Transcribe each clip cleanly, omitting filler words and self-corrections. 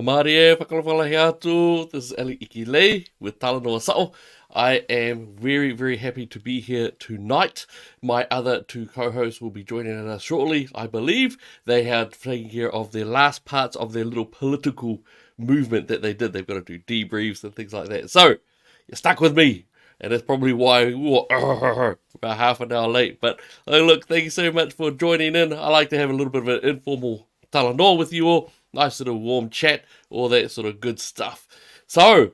Marie, whakalawalahi atu. This is Eli Ikilei with Talanoa Sa'o. I am very, very happy to be here tonight. My other two co-hosts will be joining us shortly, I believe. They are taking care of their last parts of their little political movement that they did. They've got to do debriefs and things like that. So, you're stuck with me. And that's probably why we were about half an hour late. But look, thank you so much for joining in. I like to have a little bit of an informal talanoa with you all. Nice little warm chat, all that sort of good stuff. So,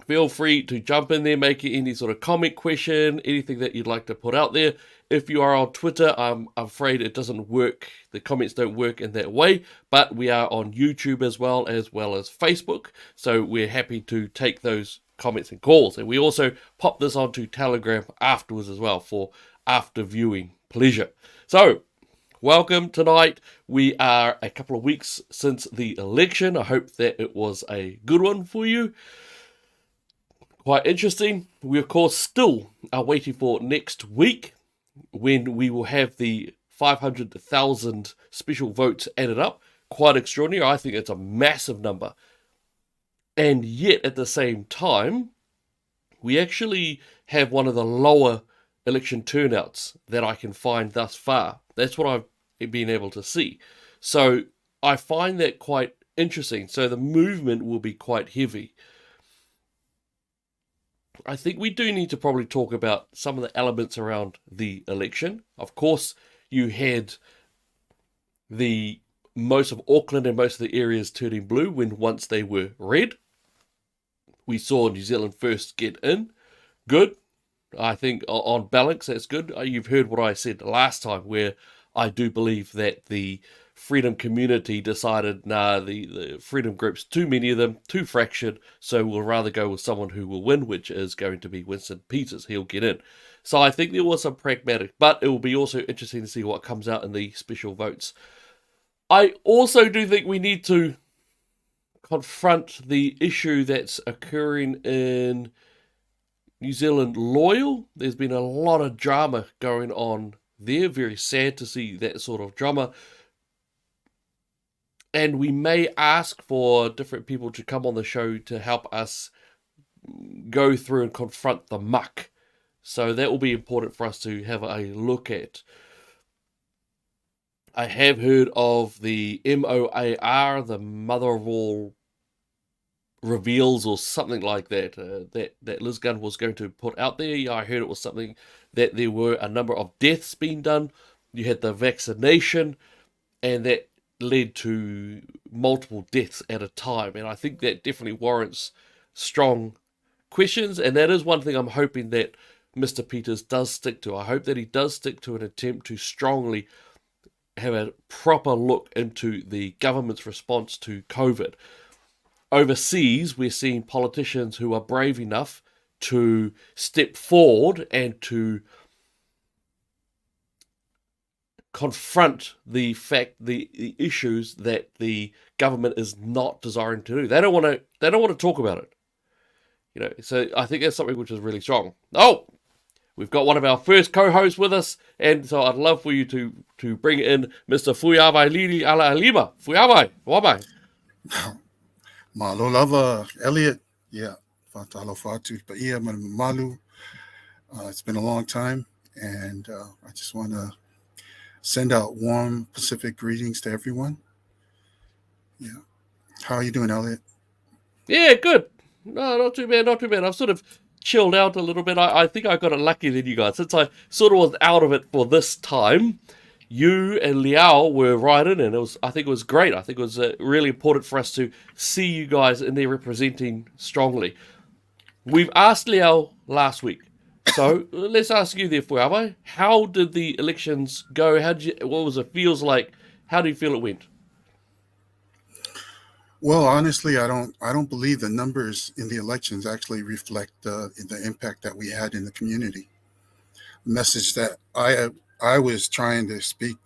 feel free to jump in there, make any sort of comment, question, anything that you'd like to put out there. If you are on Twitter, I'm afraid it doesn't work. The comments don't work in that way, but we are on YouTube as well as Facebook. So we're happy to take those comments and calls. And we also pop this onto Telegram afterwards as well for after viewing pleasure. So, welcome tonight. We are a couple of weeks since the election. I hope that it was a good one for you. Quite interesting. We, of course, still are waiting for next week when we will have the 500,000 special votes added up. Quite extraordinary. I think it's a massive number. And yet, at the same time, we actually have one of the lower election turnouts that I can find thus far. That's what I've been able to see. So I find that quite interesting. So the movement will be quite heavy. I think we do need to probably talk about some of the elements around the election. Of course, you had the most of Auckland and most of the areas turning blue when once they were red. We saw New Zealand first get in. Good. I think on balance, that's good. You've heard what I said last time, where I do believe that the freedom community decided, the freedom groups, too many of them, too fractured, so we'll rather go with someone who will win, which is going to be Winston Peters. He'll get in. So I think there was some pragmatic, but it will be also interesting to see what comes out in the special votes. I also do think we need to confront the issue that's occurring in New Zealand Loyal. There's been a lot of drama going on there. Very sad to see that sort of drama. And we may ask for different people to come on the show to help us go through and confront the muck. So that will be important for us to have a look at. I have heard of the MOAR, the mother of all reveals, or something like that, that Liz Gunn was going to put out there. I heard it was something that there were a number of deaths being done. You had the vaccination, and that led to multiple deaths at a time. And I think that definitely warrants strong questions. And that is one thing I'm hoping that Mr. Peters does stick to. I hope that he does stick to an attempt to strongly have a proper look into the government's response to COVID. Overseas, we're seeing politicians who are brave enough to step forward and to confront the issues that the government is not desiring to do. They don't want to talk about it. So I think that's something which is really strong. Oh, we've got one of our first co-hosts with us, and so I'd love for you to bring in Mr. Fuiawai Lili Ala Alima. Fuiawai, wabai. Malo lava, Elliot. Yeah, fatalo fatu, but yeah, malu. It's been a long time, and I just want to send out warm Pacific greetings to everyone. Yeah, how are you doing, Elliot? Yeah, good. No, not too bad, not too bad. I've sort of chilled out a little bit. I think I got it lucky than you guys, since I sort of was out of it for this time. You and Liao were right in, and I think it was great. I think it was really important for us to see you guys in there representing strongly. We've asked Liao last week, so let's ask you there, Fuiawai. How did the elections go? What was it feels like? How do you feel it went? Well, honestly, I don't believe the numbers in the elections actually reflect the impact that we had in the community. The message that I was trying to speak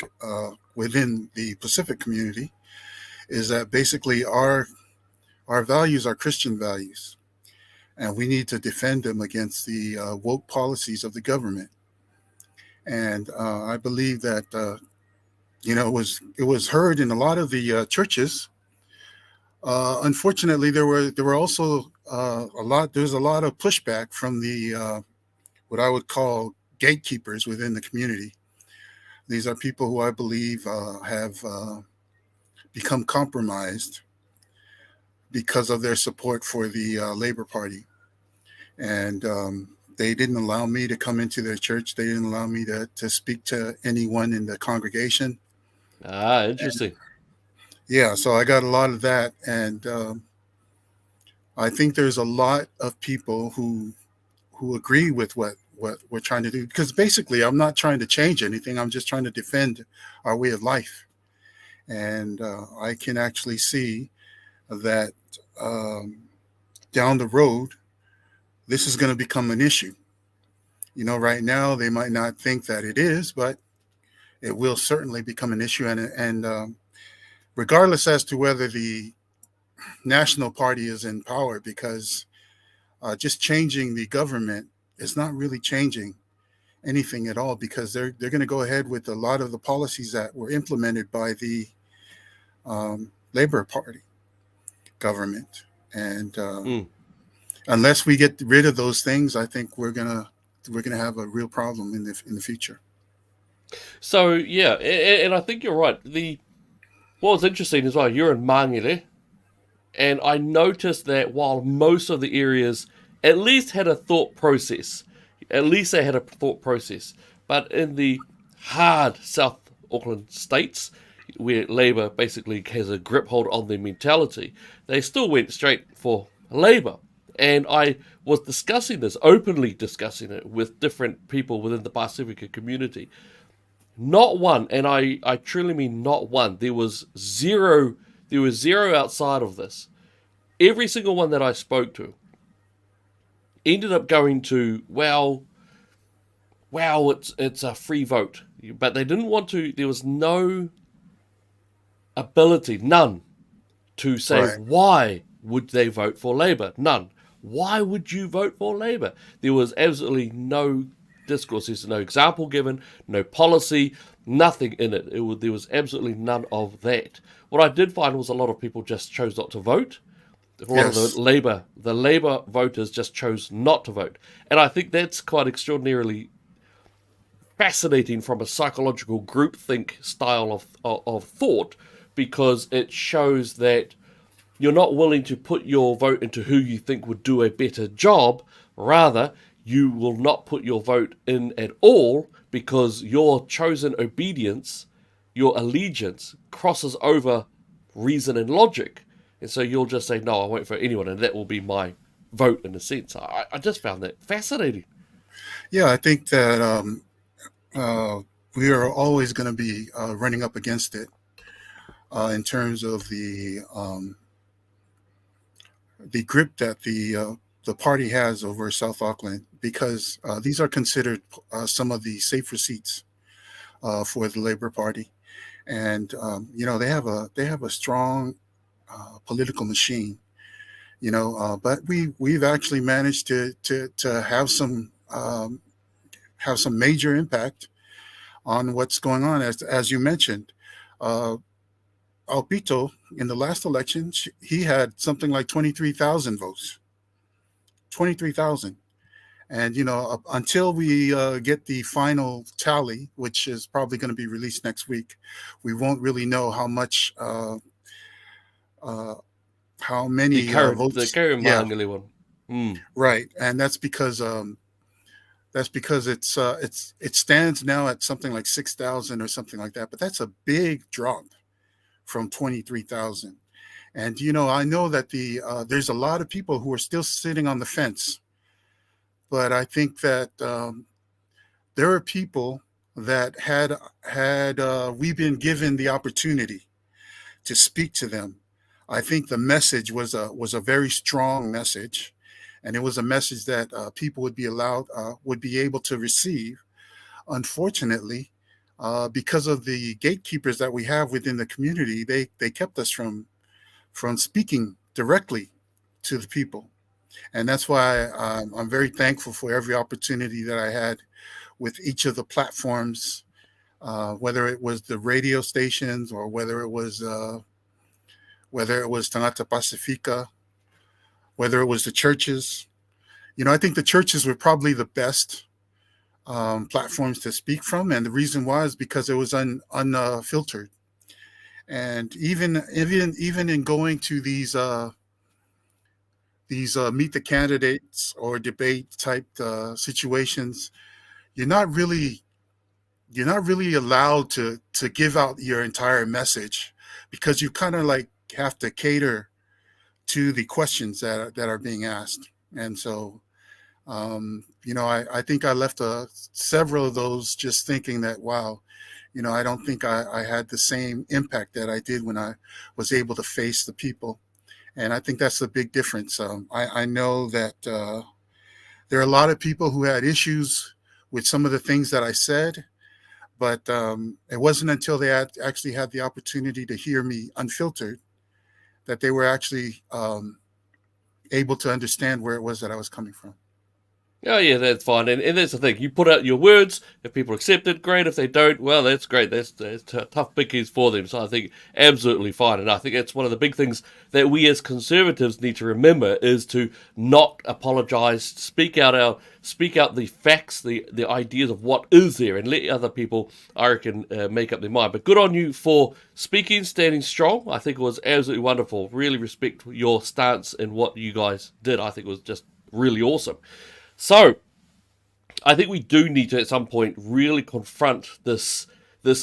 within the Pacific community is that basically our values are Christian values, and we need to defend them against the woke policies of the government. And I believe that it was heard in a lot of the churches Unfortunately, there were also a lot. There's a lot of pushback from the what I would call gatekeepers within the community. These are people who I believe have become compromised because of their support for the Labor Party, and they didn't allow me to come into their church. They didn't allow me to speak to anyone in the congregation. Ah, And interesting. yeah, so I got a lot of that, and I think there's a lot of people who agree with what we're trying to do. Because basically, I'm not trying to change anything. I'm just trying to defend our way of life, and I can actually see that um, down the road, this is going to become an issue. Right now they might not think that it is, but it will certainly become an issue. And regardless as to whether the national party is in power, because just changing the government is not really changing anything at all, because they're going to go ahead with a lot of the policies that were implemented by the Labor Party government. And Mm. unless we get rid of those things, I think we're gonna have a real problem in the future. So yeah, and I think you're right. The What was interesting as well, you're in Mangere, and I noticed that while most of the areas at least had a thought process, at least they had a thought process, but in the hard South Auckland states, where Labour basically has a grip hold on their mentality, they still went straight for Labour. And I was discussing this, openly discussing it with different people within the Pasifika community. Not one, and I truly mean not one. There was zero outside of this. Every single one that I spoke to ended up going to, well, it's a free vote. But they didn't want to, there was no ability, none, to say Right. why would they vote for Labour. None. Why would you vote for Labour? There was absolutely no discourse. There's no example given, no policy, nothing in it. There was absolutely none of that. What I did find was a lot of people just chose not to vote. A lot of Yes. the Labour voters just chose not to vote, and I think that's quite extraordinarily fascinating from a psychological groupthink style of thought, because it shows that you're not willing to put your vote into who you think would do a better job. Rather, you will not put your vote in at all because your chosen obedience, your allegiance, crosses over reason and logic. And so you'll just say, no, I won't vote anyone, and that will be my vote in a sense. I just found that fascinating. Yeah, I think that uh, we are always going to be running up against it in terms of the grip that the party has over South Auckland, because these are considered some of the safer seats for the Labor Party, and they have a strong political machine. But we've actually managed to have some major impact on what's going on, as you mentioned. Uh, Alpito, in the last election, he had something like 23,000 votes. 23,000. And, until we get the final tally, which is probably going to be released next week, we won't really know uh, how many The votes. current Yeah, Maangali one. Mm. right. And that's because it stands now at something like 6,000 or something like that. But that's a big drop from 23,000. And I know that there's a lot of people who are still sitting on the fence, but I think that there are people that had we been given the opportunity to speak to them. I think the message was a very strong message, and it was a message that people would be able to receive. Unfortunately, because of the gatekeepers that we have within the community, they kept us from speaking directly to the people. And that's why I'm very thankful for every opportunity that I had with each of the platforms, whether it was the radio stations or whether it was Tanata Pasifika, whether it was the churches. I think the churches were probably the best platforms to speak from, and the reason was because it was unfiltered. And even in going to these meet the candidates or debate type situations, you're not really you're not really allowed to give out your entire message because you kind of like have to cater to the questions that are being asked. And so I think I left several of those just thinking that, wow, I don't think I had the same impact that I did when I was able to face the people. And I think that's the big difference. I know that there are a lot of people who had issues with some of the things that I said, but it wasn't until they actually had the opportunity to hear me unfiltered that they were actually able to understand where it was that I was coming from. Oh yeah, that's fine, and that's the thing. You put out your words. If people accept it, great. If they don't, well, that's great. That's tough pickies for them. So I think absolutely fine, and I think that's one of the big things that we as conservatives need to remember is to not apologise. Speak out the facts, the ideas of what is there, and let other people, I reckon, make up their mind. But good on you for speaking, standing strong. I think it was absolutely wonderful. Really respect your stance and what you guys did. I think it was just really awesome. So, I think we do need to at some point really confront this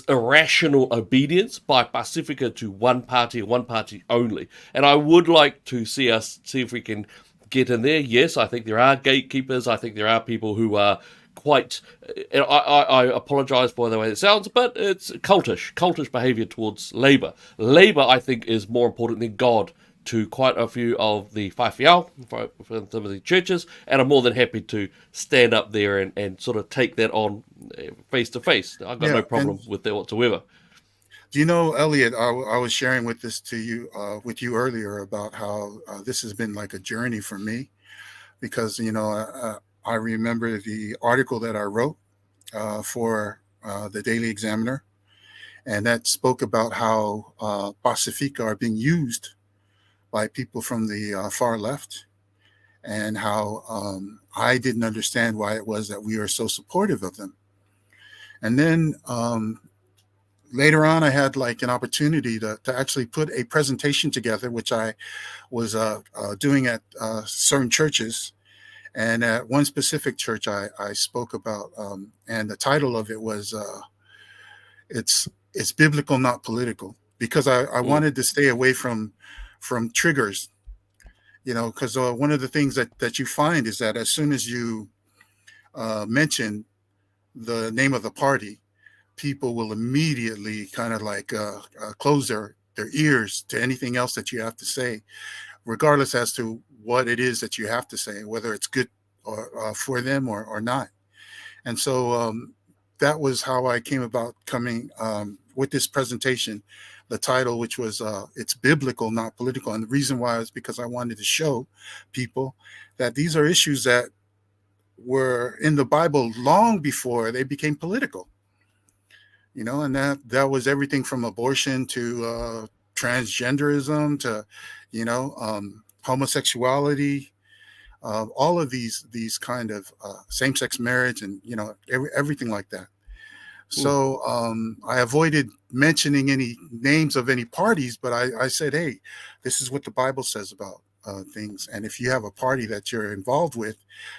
irrational obedience by Pasifika to one party and one party only. And I would like to see if we can get in there. Yes, I think there are gatekeepers. I think there are people who are quite. I apologise for the way it sounds, but it's cultish behaviour towards Labour. Labour, I think, is more important than God to quite a few of the whaiwhiao from some of the churches, and I'm more than happy to stand up there and sort of take that on face to face. I've got Yeah, no and problem with that whatsoever. do you know, Elliot? I was sharing with you earlier about how this has been like a journey for me because I remember the article that I wrote for the Daily Examiner, and that spoke about how Pacifica are being used by people from the far left, and how I didn't understand why it was that we were so supportive of them. And then later on, I had like an opportunity to actually put a presentation together, which I was doing at certain churches. And at one specific church, I spoke about, and the title of it was "It's Biblical, Not Political," because I Mm. wanted to stay away from triggers. Because one of the things that you find is that as soon as you mention the name of the party, people will immediately kind of like close their ears to anything else that you have to say, regardless as to what it is that you have to say, whether it's good or for them or not. And so that was how I came about coming with this presentation, the title, which was "It's Biblical, Not Political." And the reason why is because I wanted to show people that these are issues that were in the Bible long before they became political. And that was everything from abortion to transgenderism to homosexuality, all of these kind of same-sex marriage, and everything like that. Mm. So I avoided mentioning any names of any parties, but I said, hey, this is what the Bible says about things, and if you have a party that you're involved with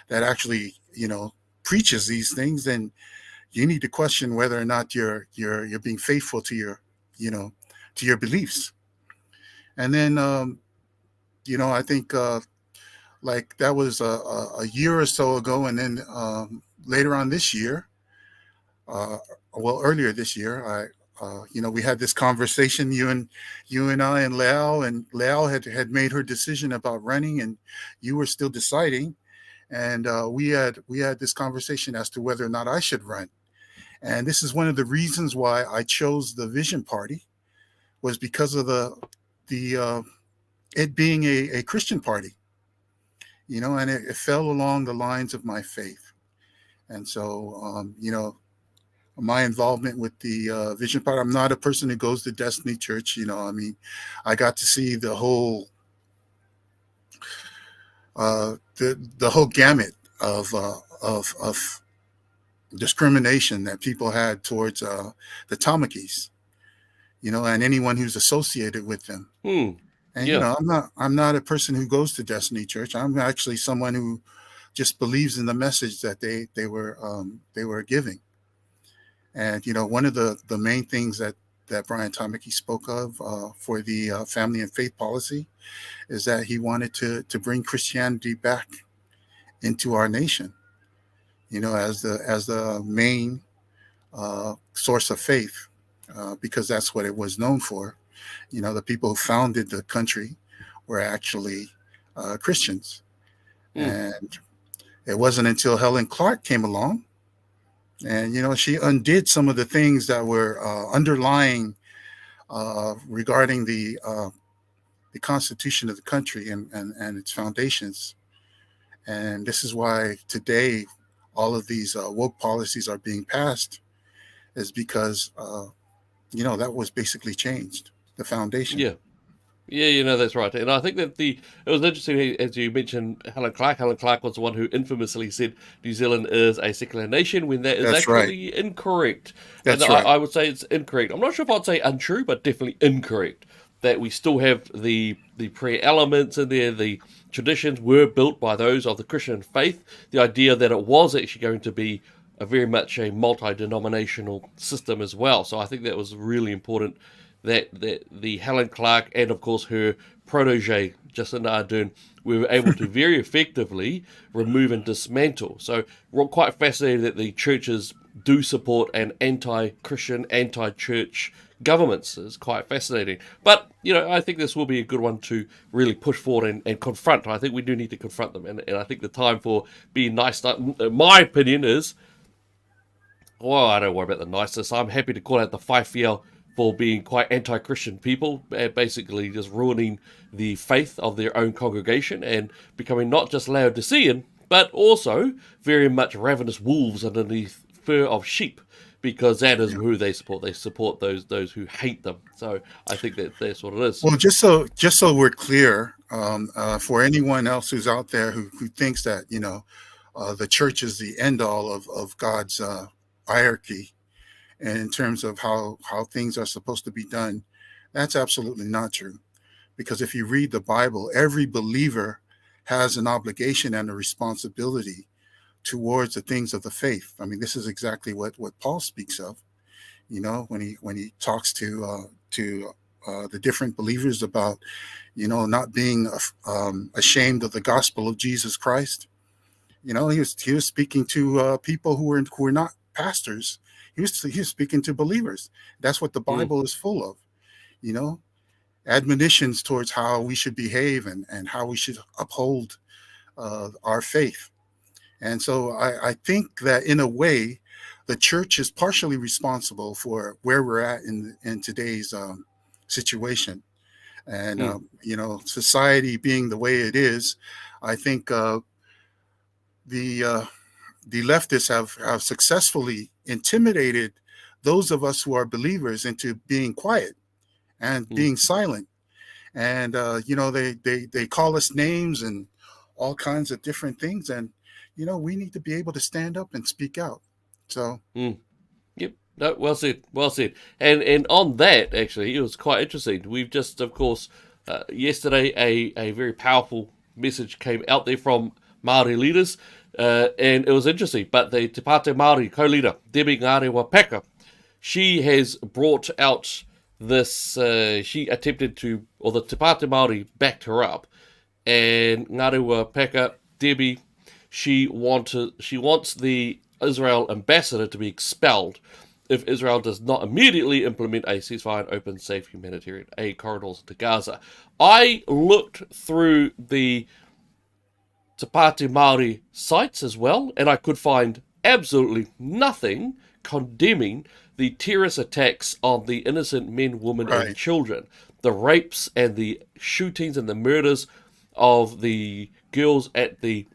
that actually preaches these things, then you need to question whether or not you're being faithful to you know to your beliefs. And then I think like that was a year or so ago, and then later on this year, uh, well, earlier this year, we had this conversation, you and I and Leal had made her decision about running, and you were still deciding, and we had this conversation as to whether or not I should run. And this is one of the reasons why I chose the Vision Party, was because of the it being a Christian party, and it fell along the lines of my faith. And so, my involvement with the Vision Part. I'm not a person who goes to Destiny Church. I mean, I got to see the whole gamut of discrimination that people had towards the Tamakis, and anyone who's associated with them. Hmm. And Yeah. I'm not a person who goes to Destiny Church. I'm actually someone who just believes in the message that they were giving. And one of the main things that Brian Tamaki spoke of for the family and faith policy is that he wanted to bring Christianity back into our nation, as the main source of faith, because that's what it was known for. The people who founded the country were actually Christians, Hmm. and it wasn't until Helen Clark came along, and she undid some of the things that were underlying regarding the Constitution of the country and its foundations. And this is why today all of these woke policies are being passed, is because that was basically changed, the foundation. Yeah. Yeah, that's right. And I think that it was interesting, as you mentioned, Helen Clark. Helen Clark was the one who infamously said New Zealand is a secular nation when that is That's right. actually incorrect. And That's I, right. I would say it's incorrect. I'm not sure if I'd say untrue, but definitely incorrect. That we still have the prayer elements in there. The traditions were built by those of the Christian faith. The idea that it was actually going to be a very much a multi-denominational system as well. So I think that was really important that the Helen Clark and of course her protege Jacinda Ardern were able to very effectively remove and dismantle. So we're quite fascinated that the churches do support an anti-Christian, anti-church governments. Is quite fascinating. But I think this will be a good one to really push forward and confront. I think we do need to confront them, and I think the time for being nice. My opinion is, well, I don't worry about the niceness. I'm happy to call out the Fifiel for being quite anti-Christian people, basically just ruining the faith of their own congregation and becoming not just Laodicean, but also very much ravenous wolves underneath fur of sheep, because that is Yeah. who they support. They support those who hate them. So I think that's what it is. Well, just so we're clear, for anyone else who's out there who thinks that the church is the end all of God's hierarchy, and in terms of how things are supposed to be done, that's absolutely not true. Because if you read the Bible, every believer has an obligation and a responsibility towards the things of the faith. I mean, this is exactly what Paul speaks of. When he talks to the different believers about not being ashamed of the gospel of Jesus Christ. He was speaking to people who were not pastors. He was speaking to believers. That's what the Mm, Bible is full of. You know, admonitions towards how we should behave and how we should uphold our faith. And so I think that in a way, the church is partially responsible for where we're at in today's situation. And mm, society being the way it is, I think the the leftists have successfully intimidated those of us who are believers into being quiet and mm. being silent. And they call us names and all kinds of different things. And we need to be able to stand up and speak out. So Mm. Yep. No, well said. Well said. And on that, actually, it was quite interesting. We've just, of course, yesterday a very powerful message came out there from Maori leaders, and it was interesting. But the Te Pāti Maori co-leader Debbie Ngare Wapeka, she has brought out this. She attempted to, or the Te Pāti Maori backed her up, and Ngare Wapeka Debbie, she wants the Israel ambassador to be expelled if Israel does not immediately implement a ceasefire and open, safe humanitarian aid corridors to Gaza. I looked through the Te Pāti Māori sites as well, and I could find absolutely nothing condemning the terrorist attacks on the innocent men, women, and right, children, the rapes and the shootings and the murders of the girls at the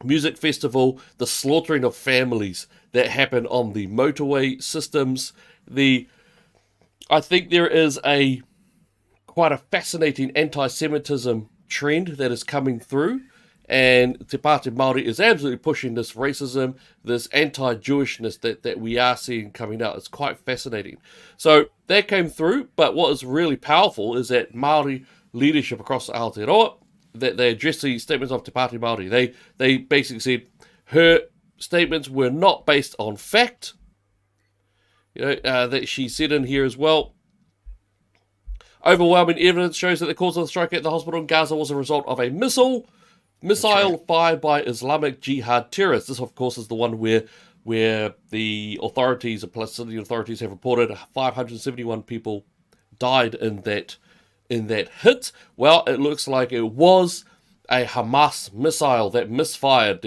music festival, the slaughtering of families that happened on the motorway systems. The I think there is a quite a fascinating anti-Semitism trend that is coming through, and Te Pāti Māori is absolutely pushing this racism, this anti-Jewishness that we are seeing coming out. It's quite fascinating. So that came through, but what is really powerful is that Māori leadership across Aotearoa, that they addressed the statements of Te Pāti Māori. They basically said her statements were not based on fact. That she said in here as well. Overwhelming evidence shows that the cause of the strike at the hospital in Gaza was a result of a missile right. fired by Islamic Jihad terrorists. This, of course, is the one where the authorities, the Palestinian authorities, have reported 571 people died in that hit. Well, it looks like it was a Hamas missile that misfired.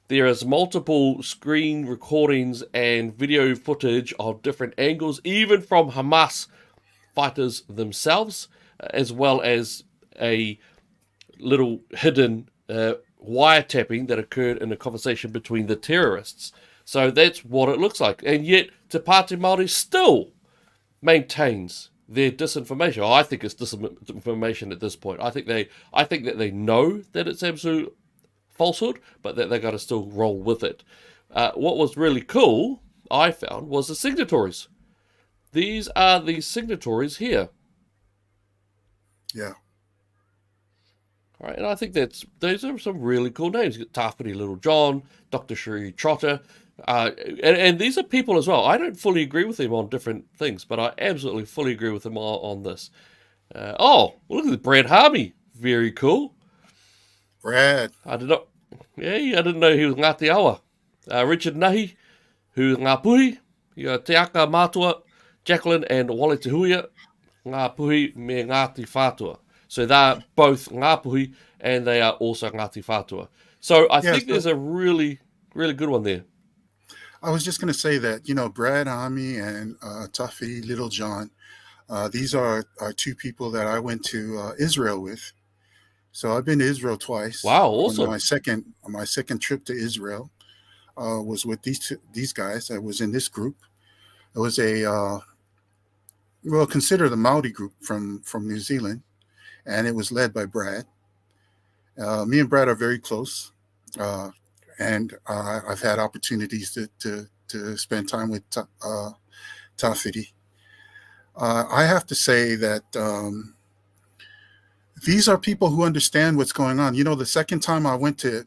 There is multiple screen recordings and video footage of different angles, even from Hamas fighters themselves, as well as a little hidden wiretapping that occurred in a conversation between the terrorists. So that's what it looks like. And yet, Te Pāti Māori still maintains their disinformation. I think it's disinformation at this point. I think that they know that it's absolute falsehood, but that they got to still roll with it. What was really cool, I found, was the signatories. These are the signatories here. Yeah. All right, and I think those are some really cool names. You got Tāwhiri Little John, Dr. Sheree Trotter, and these are people as well. I don't fully agree with them on different things, but I absolutely fully agree with them on this. Look at Brad Harvey. Very cool. Brad. I did not. Yeah, I didn't know he was Ngāti Awa. Richard Nahi, who's Ngā Puhi. You got Te Aka Mātua, Jacqueline and Wale Te Huia, Ngā Puhi me Ngāti Whātua. So they're both Ngā Puhi and they are also Ngāti Whātua. So I think there's a really, really good one there. I was just going to say that, Brad Ami and Tāwhiri Little John, these are two people that I went to Israel with. So I've been to Israel twice. Wow, awesome. My second trip to Israel was with these guys. I was in this group. It was considered a Maori group from New Zealand, and it was led by Brad. Me and Brad are very close, and I've had opportunities to spend time with Tāwhiri. I have to say that these are people who understand what's going on. The second time I went to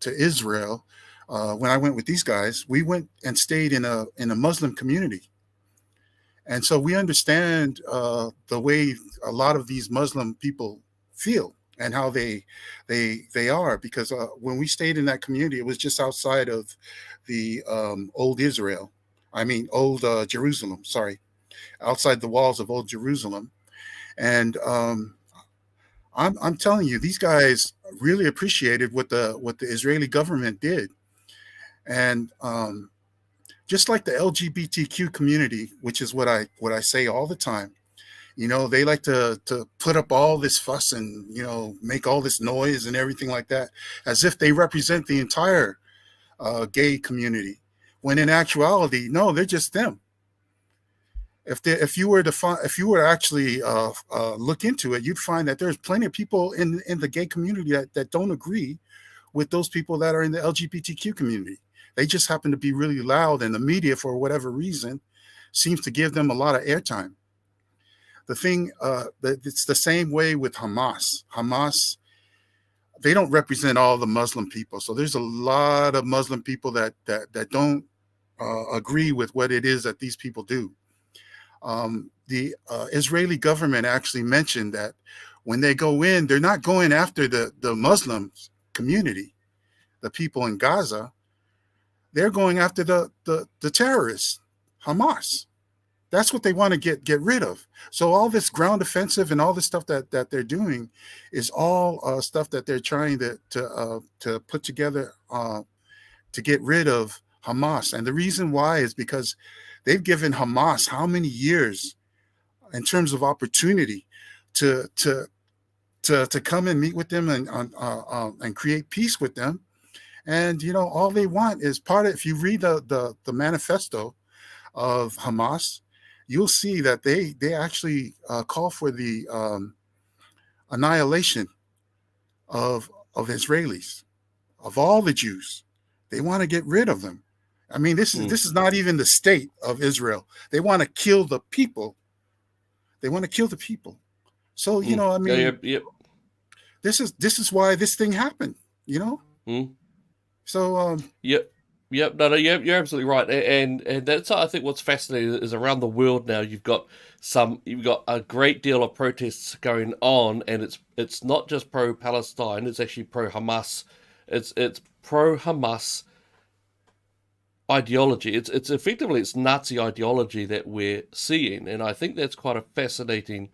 Israel, when I went with these guys, we went and stayed in a Muslim community. And so we understand the way a lot of these Muslim people feel and how they are, because when we stayed in that community, it was just outside of the old Jerusalem. Sorry, outside the walls of old Jerusalem. And I'm telling you, these guys really appreciated what the Israeli government did, and just like the LGBTQ community, which is what I say all the time. They like to put up all this fuss and make all this noise and everything like that, as if they represent the entire gay community, when in actuality, no, they're just them. If you were to actually look into it, you'd find that there's plenty of people in the gay community that don't agree with those people that are in the LGBTQ community. They just happen to be really loud, and the media, for whatever reason, seems to give them a lot of airtime. The thing, it's the same way with Hamas. Hamas, they don't represent all the Muslim people. So there's a lot of Muslim people that don't agree with what it is that these people do. The Israeli government actually mentioned that when they go in, they're not going after the Muslim community, the people in Gaza. They're going after the terrorists, Hamas. That's what they want to get rid of. So all this ground offensive and all this stuff that they're doing is all stuff that they're trying to put together to get rid of Hamas. And the reason why is because they've given Hamas how many years in terms of opportunity to come and meet with them and create peace with them. And all they want is part of. If you read the manifesto of Hamas, you'll see that they actually call for the annihilation of Israelis, of all the Jews. They want to get rid of them. I mean, this is Mm, this is not even the state of Israel. They want to kill the people. They want to kill the people. So mm. I Yeah, yeah, mean, yeah. this is why this thing happened. Mm. So Yep. Yep. No, no, you're absolutely right. And that's, I think, what's fascinating is around the world now you've got a great deal of protests going on, and it's not just pro Palestine, it's actually pro Hamas. It's pro Hamas ideology. It's effectively it's Nazi ideology that we're seeing, and I think that's quite a fascinating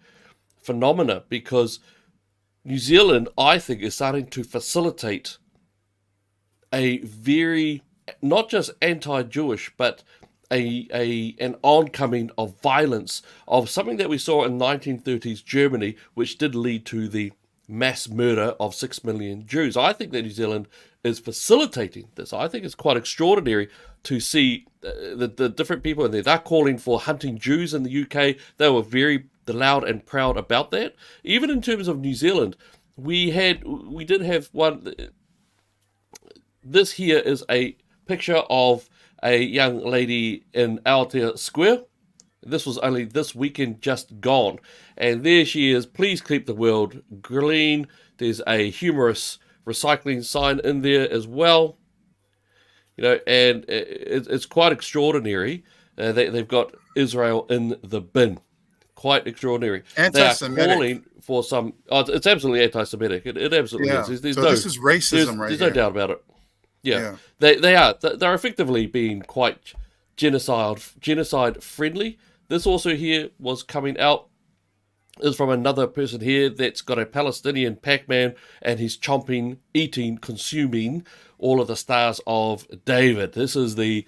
phenomena because New Zealand, I think, is starting to facilitate a very not just anti-Jewish, but an oncoming of violence of something that we saw in 1930s Germany, which did lead to the mass murder of 6 million Jews. I think that New Zealand is facilitating this. I think it's quite extraordinary to see the different people in there. They're calling for hunting Jews in the UK. They were very loud and proud about that. Even in terms of New Zealand, we did have one. This here is a picture of a young lady in Aotea Square. This was only this weekend just gone. And there she is. Please keep the world green. There's a humorous recycling sign in there as well. And it's quite extraordinary. They've got Israel in the bin. Quite extraordinary. They are anti-Semitic. calling for some. Oh, it's absolutely anti-Semitic. It absolutely is. Yeah. There's So no this is racism right there's no here. doubt about it. Yeah, Yeah. they are. They're effectively being quite genocide friendly. This also here was coming out is from another person here that's got a Palestinian Pac-Man and he's chomping, eating, consuming all of the stars of David. This is the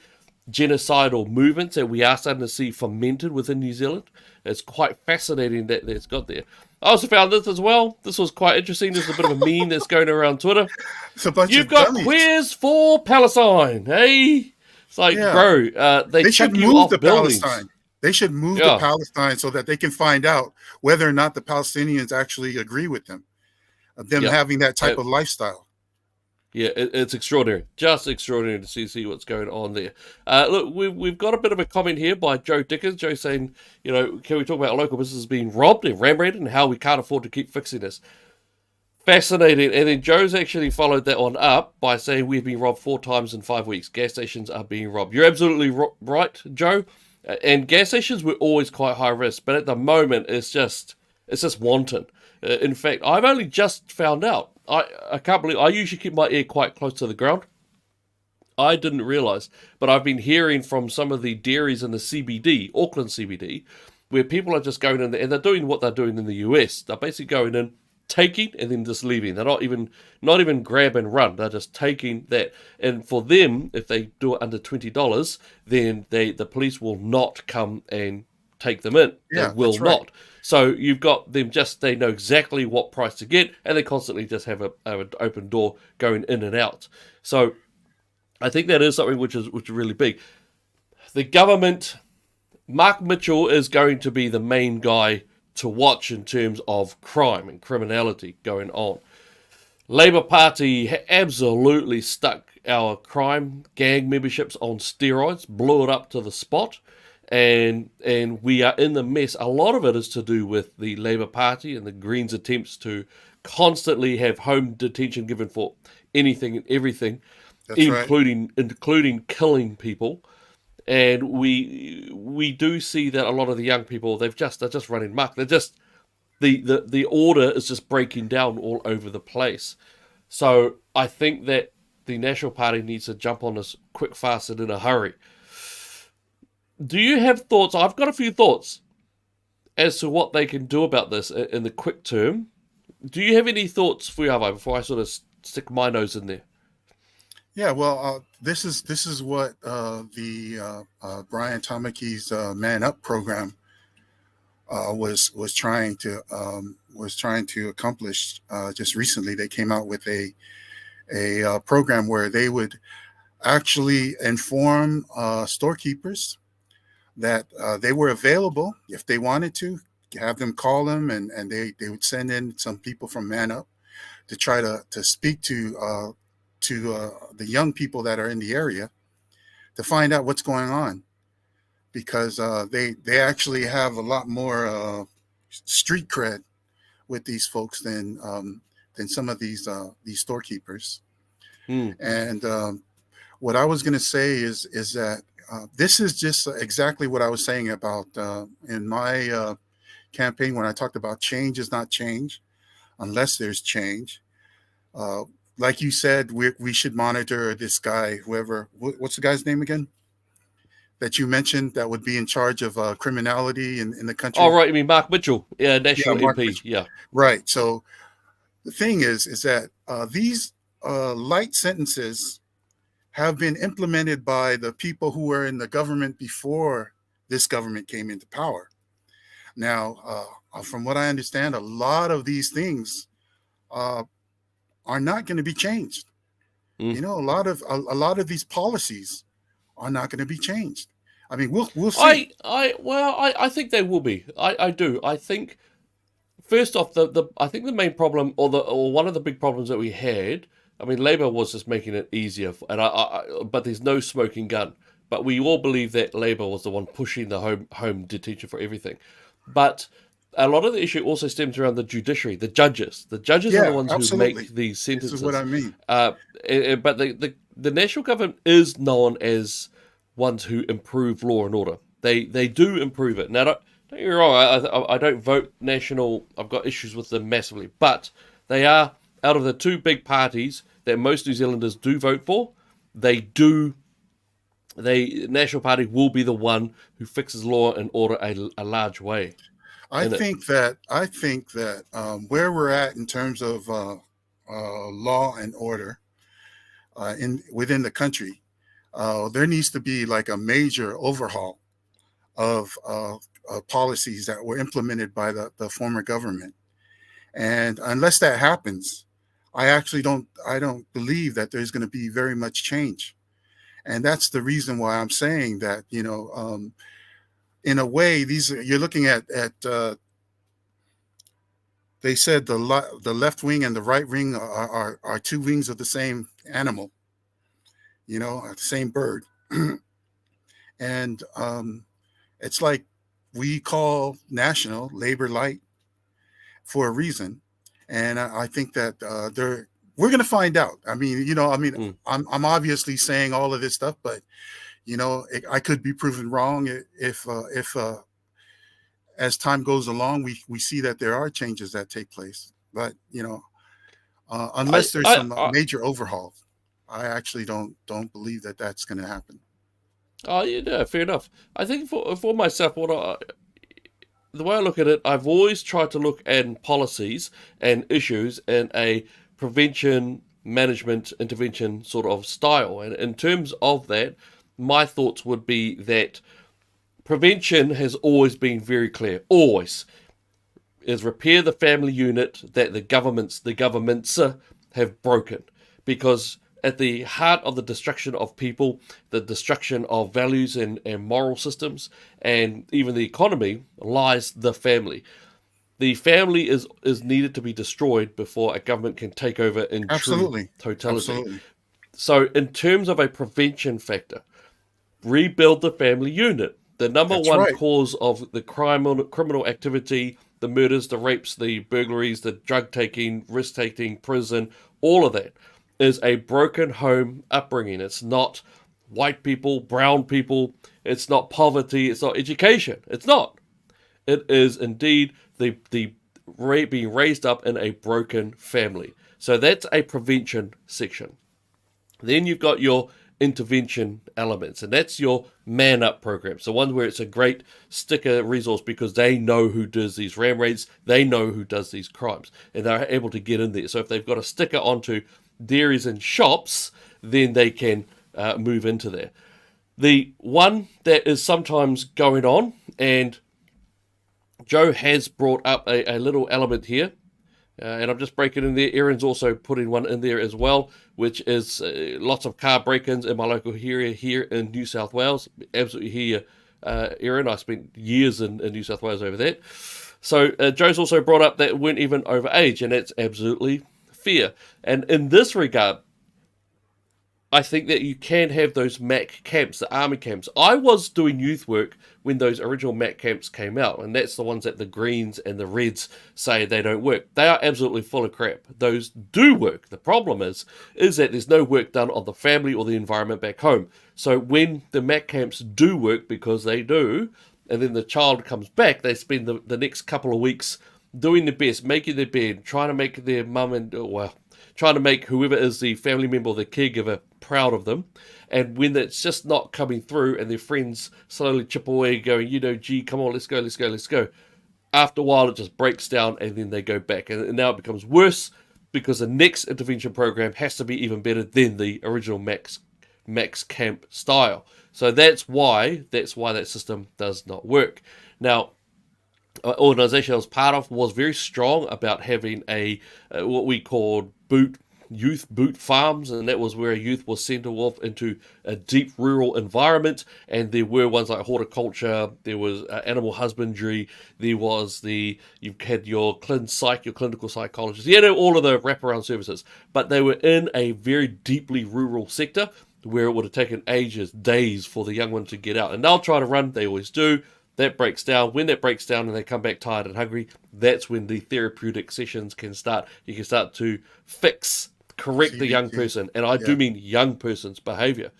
genocidal movements that we are starting to see fermented within New Zealand. It's quite fascinating that it's got there. I also found this as well. This was quite interesting. There's a bit of a meme that's going around Twitter. It's a bunch You've of got dummies. queers for Palestine, hey? It's like, Yeah. bro, they They should chuck you move to off buildings. Palestine. They should move to Yeah, Palestine so that they can find out whether or not the Palestinians actually agree with them, of them yeah, having that uh, type of lifestyle. yeah. It's extraordinary, just extraordinary to see what's going on there. Look, we've got a bit of a comment here by Joe Dickens. Joe saying, can we talk about local businesses being robbed and ram-raided and how we can't afford to keep fixing this? Fascinating. And then Joe's actually followed that one up by saying we've been robbed 4 times in 5 weeks. Gas stations are being robbed. You're absolutely right, Joe. And gas stations were always quite high risk, but at the moment it's just wanton. In fact, I've only just found out. I can't believe I usually keep my ear quite close to the ground. I didn't realise, but I've been hearing from some of the dairies in the CBD, Auckland CBD, where people are just going in there and they're doing what they're doing in the US. They're basically going in, taking, and then just leaving. They're not even grab and run. They're just taking that. And for them, if they do it under $20, then the police will not come and take them in. They Yeah, will that's right. not. So you've got them they know exactly what price to get, and they constantly just have an open door going in and out. So I think that is something which is really big. The government, Mark Mitchell is going to be the main guy to watch in terms of crime and criminality going on. Labour Party absolutely stuck our crime gang memberships on steroids, blew it up to the spot, and we are in the mess. A lot of it is to do with the Labour Party and the Greens' attempts to constantly have home detention given for anything and everything, That's right. including killing people. And we do see that a lot of the young people they're just running muck. They're just the order is just breaking down all over the place. So I think that the National Party needs to jump on this quick, fast, and in a hurry. Do you have thoughts? I've got a few thoughts as to what they can do about this in the quick term. Do you have any thoughts, Fuyava, before I sort of stick my nose in there? Yeah. Well, this is what the Brian Tomaki's Man Up program was trying to accomplish. Just recently, they came out with a program where they would actually inform storekeepers that they were available if they wanted to, have them call them, and they would send in some people from Man Up to try to speak to the young people that are in the area to find out what's going on, because they actually have a lot more street cred with these folks than some of these storekeepers. Mm. And what I was going to say is that this is just exactly what I was saying about in my campaign when I talked about change is not change unless there's change. Uh, like you said, we should monitor this guy, whoever. What's the guy's name again? That you mentioned that would be in charge of criminality in the Oh, country. right, you mean Mark Mitchell, yeah, Yeah, national Mark MP, Mitchell. yeah. Right. So the thing is that these light sentences have been implemented by the people who were in the government before this government came into power. Now, from what I understand, a lot of these things uh, are not going to be changed. Mm. You know, a lot of these policies are not going to be changed. I mean, we'll see. I think they will be. I do. I think first off, I think the main problem, or one of the big problems that we had, I mean, Labour was just making it easier, but there's no smoking gun. But we all believe that Labour was the one pushing the home detention for everything. But a lot of the issue also stems around the judiciary, the judges. The judges are the Yeah, ones who make absolutely. these This is what sentences. I mean. But the national government is known as ones who improve law and order. They do improve it. Now, don't get me wrong. I don't vote national. I've got issues with them massively, but they are out of the two big parties that most New Zealanders do vote for. They do. The National Party will be the one who fixes law and order a large way in it. I think that where we're at in terms of law and order in within the country, there needs to be like a major overhaul of policies that were implemented by the former government. And unless that happens, I don't believe that there's going to be very much change. And that's the reason why I'm saying that, you know, in a way, these you're looking at they said the left wing and the right wing are two wings of the same animal, you know, the same bird. And it's like we call national labor light for a reason. And I think that we're going to find out. I mean, you know, I mean, Mm. I'm obviously saying all of this stuff, but you know, I could be proven wrong if as time goes along, we see that there are changes that take place. But you know, I, unless there's I, some I, major overhaul, I actually don't believe that that's going to happen. oh, yeah, fair enough. I think for myself, the way I look at it, I've always tried to look at policies and issues in a prevention, management, intervention sort of style. And in terms of that, my thoughts would be that prevention has always been very clear. Always is repair the family unit that the governments have broken, because at the heart of the destruction of people, the destruction of values and moral systems, and even the economy, lies the family. The family is needed to be destroyed before a government can take over in true Absolutely, totality. absolutely. So, in terms of a prevention factor, rebuild the family unit. The number That's one right. cause of the criminal activity, the murders, the rapes, the burglaries, the drug taking, risk taking, prison, all of that is a broken home upbringing. It's not white people, brown people, it's not poverty, it's not education. It's not. It is indeed the being raised up in a broken family. So that's a prevention section. Then you've got your intervention elements, and that's your man up programs. The one where it's a great sticker resource because they know who does these ram raids, they know who does these crimes, and they're able to get in there. So if they've got a sticker onto dairies and shops, then they can move into there. The one that is sometimes going on, and Joe has brought up a little element here, And I'm just breaking in there. Erin's also putting one in there as well, which is lots of car break-ins in my local area here in New South Wales. Absolutely hear Erin. I spent years in New South Wales over that. So Joe's also brought up that weren't even over age, and that's absolutely fair. And in this regard, I think that you can have those MAC camps, the army camps. I was doing youth work when those original MAC camps came out, and that's the ones that the Greens and the Reds say they don't work. They are absolutely full of crap. Those do work. The problem is that there's no work done on the family or the environment back home. So when the MAC camps do work, because they do, and then the child comes back, they spend the next couple of weeks doing their best, making their bed, trying to make their mum and, well, trying to make whoever is the family member or the caregiver proud of them. And when it's just not coming through and their friends slowly chip away, going, gee, come on, let's go, let's go, let's go. After a while, it just breaks down and then they go back. And now it becomes worse because the next intervention program has to be even better than the original Max Camp style. So that's why that system does not work. Now, organisation I was part of was very strong about having a what we called youth boot farms, and that was where a youth was sent off into a deep rural environment. And there were ones like horticulture, there was animal husbandry, there was you had your your clinical psychologist, all of the wraparound services, but they were in a very deeply rural sector where it would have taken ages, days for the young one to get out. And they'll try to run, they always do. That breaks down. When that breaks down and they come back tired and hungry, that's when the therapeutic sessions can start. You can start to correct the young person, and I do mean young person's behavior.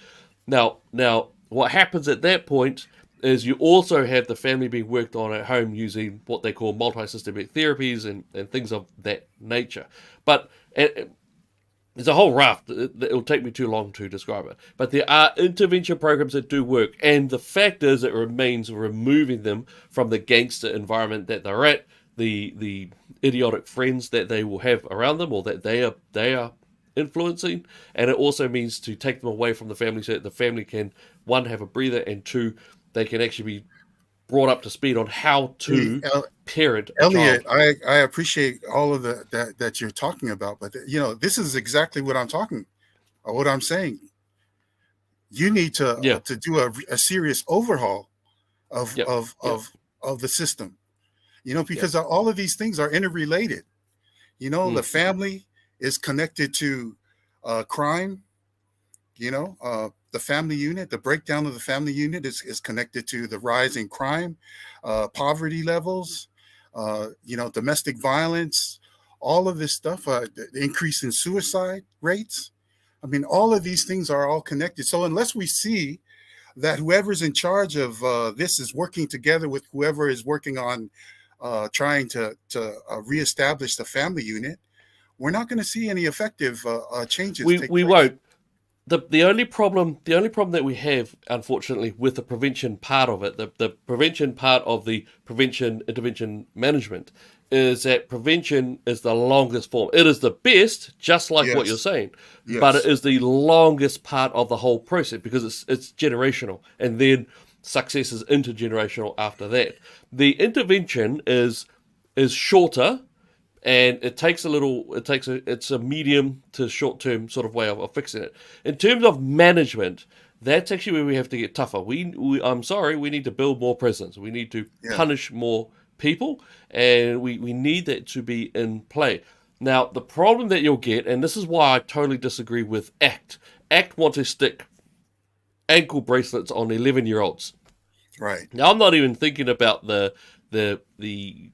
Now, what happens at that point is you also have the family being worked on at home using what they call multi-systemic therapies and things of that nature. But there's a whole raft. It'll take me too long to describe it. But there are intervention programs that do work. And the fact is, it remains removing them from the gangster environment that they're at, the idiotic friends that they will have around them or that they are influencing. And it also means to take them away from the family so that the family can, one, have a breather, and two, they can actually be brought up to speed on how to parent a Elliot, child. I appreciate all of that you're talking about, but this is exactly what I'm saying. You need Yeah, to do a serious overhaul of yeah, of yeah, of of the system. yeah. Because all of these things are interrelated. The Mm, family is connected to crime. The family unit, the breakdown of the family unit is connected to the rise in crime, poverty levels, domestic violence, all of this stuff, the increase in suicide rates. I mean, all of these things are all connected. So unless we see that whoever's in charge of this is working together with whoever is working on trying to reestablish the family unit, we're not going to see any effective changes take we place. won't. The only problem that we have, unfortunately, with the prevention part of it, the prevention part of the prevention intervention management, is that prevention is the longest form. It is the best, just like what you're Yes, saying, but it yes. is the longest part of the whole process because it's generational, and then success is intergenerational after that. The intervention is shorter, and it's a medium to short term sort of way of fixing it. In terms of management, that's actually where we have to get tougher. I'm sorry, we need to build more prisons. We need to Yeah. punish more people, and we need that to be in play. Now, the problem that you'll get, and this is why I totally disagree with ACT. ACT want to stick ankle bracelets on 11-year-olds. Right. Now, I'm not even thinking about the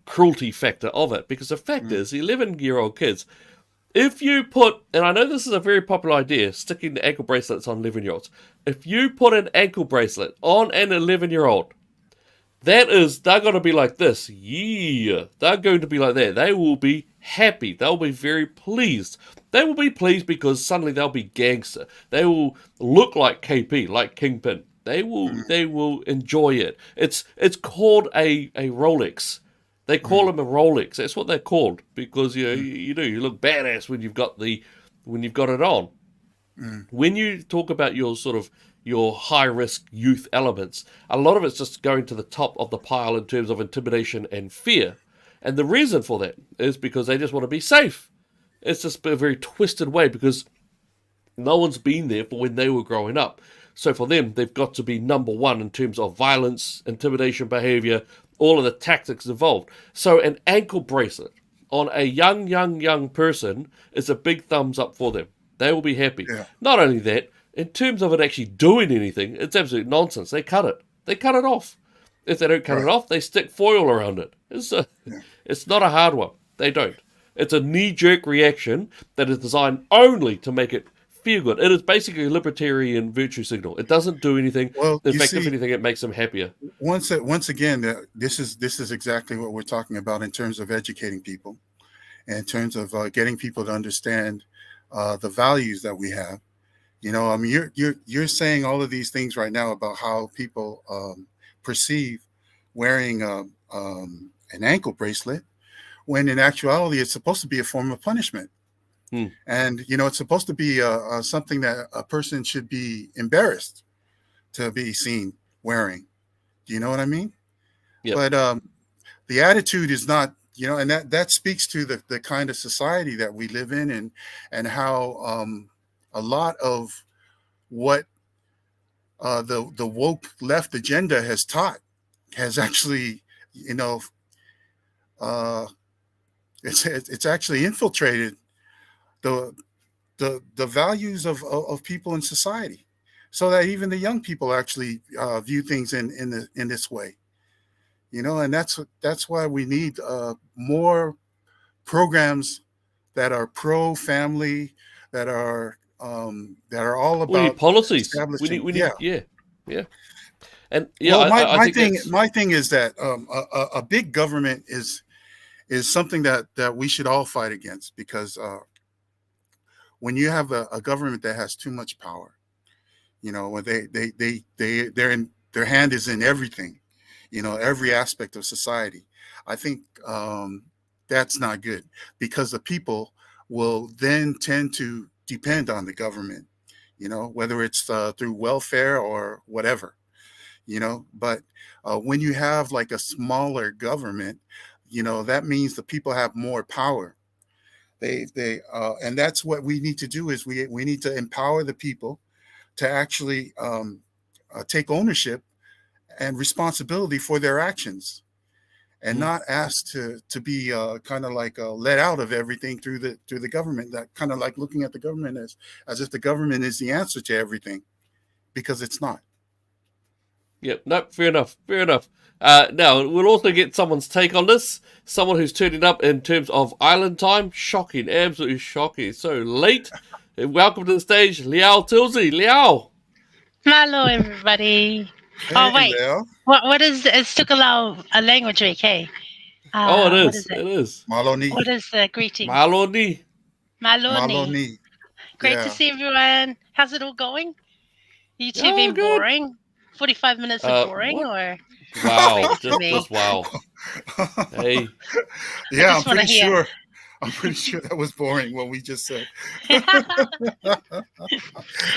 cruelty factor of it, because the fact Mm. is, 11-year-old kids, if you put, and I know this is a very popular idea, sticking the ankle bracelets on 11-year-olds. If you put an ankle bracelet on an 11-year-old, they're going to be like this. Yeah, they're going to be like that. They will be happy. They'll be very pleased. They will be pleased because suddenly they'll be gangster. They will look like KP, like Kingpin. Mm. They will enjoy it. It's called a Rolex. They call Mm. them a Rolex. That's what they're called because Mm. you look badass when you've got it on. Mm. When you talk about your sort of your high risk youth elements, a lot of it's just going to the top of the pile in terms of intimidation and fear. And the reason for that is because they just want to be safe. It's just a very twisted way because no one's been there for when they were growing up. So for them, they've got to be number one in terms of violence, intimidation behavior, all of the tactics involved. So an ankle bracelet on a young person is a big thumbs up for them. They will be happy. Yeah. Not only that, in terms of it actually doing anything, it's absolute nonsense. They cut it. They cut it off. If they don't cut it Right. off, they stick foil around it. Yeah. It's not a hard one. They don't. It's a knee-jerk reaction that is designed only to make it feel good. It is basically a libertarian virtue signal. It doesn't do anything. Well, In you fact, if see, anything, it makes them happier. once again, this is exactly what we're talking about in terms of educating people, and in terms of getting people to understand the values that we have. I mean, you're saying all of these things right now about how people perceive wearing an ankle bracelet, when in actuality it's supposed to be a form of punishment. Hmm. And it's supposed to be something that a person should be embarrassed to be seen wearing. Do you know what I mean? Yep. But the attitude is not, and that speaks to the kind of society that we live in, and how a lot of what the woke left agenda has taught has actually, uh, it's actually infiltrated the the values of people in society, so that even the young people actually view things in this way. And that's why we need more programs that are pro family, that are all We need about policies. establishing. We Yeah. need, yeah, yeah. And yeah, Well, my, I my think thing that's, my thing is that a big government is something that we should all fight against, because when you have a government that has too much power, when their hand is in everything, every aspect of society. I think that's not good, because the people will then tend to depend on the government, whether it's through welfare or whatever, but when you have like a smaller government, that means the people have more power. And that's what we need to do, is we need to empower the people to actually take ownership and responsibility for their actions, and mm, not asked to be kind of like let out of everything through the government. That kind of like looking at the government as if the government is the answer to everything, because it's not. yeah, no, fair enough, fair enough. Now, we'll also get someone's take on this. Someone who's turning up in terms of island time. Shocking, absolutely shocking. So late. Welcome to the stage, Liao Tilsey. Liao. Hello, everybody. Hey, Oh, wait. Leo. What is it's Tukalau a language week? Hey, Oh, it what is. is it? It is. Maloni. What is the greeting? Maloni. Maloni. Maloni. Great to Yeah. see everyone. How's it all going? You two Oh, been good. boring? 45 minutes of boring, What? or Wow. crazy to me? Just wow. Hey. I Yeah, just want to hear. I'm pretty sure that was boring what we just said. Well,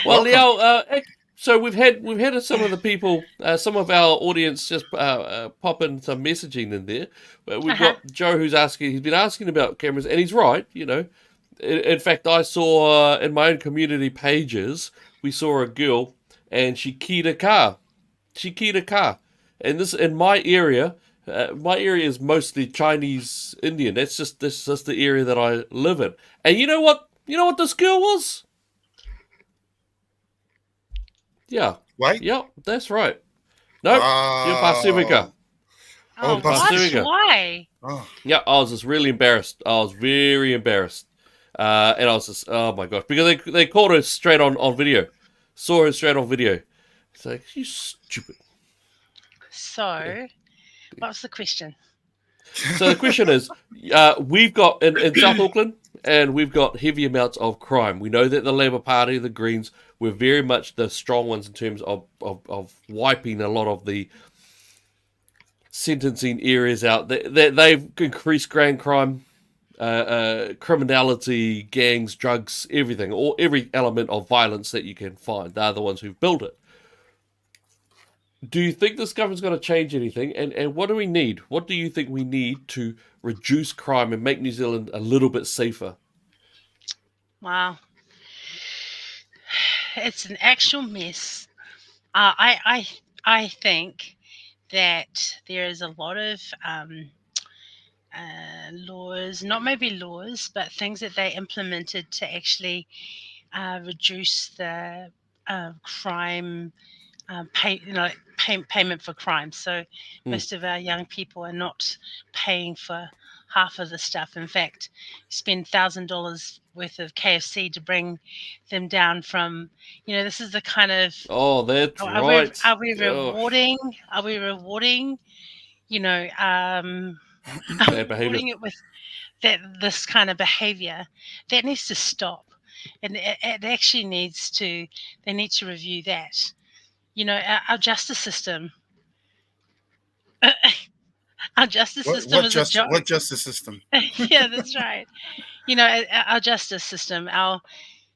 Welcome. Liao. So we've had some of the people, some of our audience just pop in some messaging in there. We've Uh-huh. got Joe who's asking. He's been asking about cameras, and he's right. In fact, I saw in my own community pages, we saw a girl and she keyed a car. She keyed a car, and this in my area. My area is mostly Chinese Indian. That's just the area that I live in. And you know what? You know what this girl was? Yeah. Right? Yep, that's right. Nope. You're Pasifika. Wow. Oh, Oh, You're what? Pasifika. Why? Oh, Yeah, I was just really embarrassed. I was very embarrassed. And I was just, oh my gosh. Because they caught her straight on video. Saw her straight on video. It's like, you stupid. So, what was the question? So the question is, we've got in South Auckland, and we've got heavy amounts of crime. We know that the Labour Party, the Greens, were very much the strong ones in terms of wiping a lot of the sentencing areas out. They've increased grand crime, criminality, gangs, drugs, everything, or every element of violence that you can find. They're the ones who've built it. Do you think this government's going to change anything? And what do we need? What do you think we need to reduce crime and make New Zealand a little bit safer? Wow, it's an actual mess. I think that there is a lot of laws, not maybe laws, but things that they implemented to actually reduce the crime payment for crime. So Hmm. most of our young people are not paying for half of the stuff. In fact, spend $1,000 worth of KFC to bring them down from. This is the kind of Oh, that's are we right. are we Oh, rewarding are we rewarding you know are we bad behavior. rewarding it with this kind of behavior that needs to stop, and it actually needs to. They need to review that. Our justice system. Our justice system is a What joke. justice system? Yeah, that's right. Our justice system, our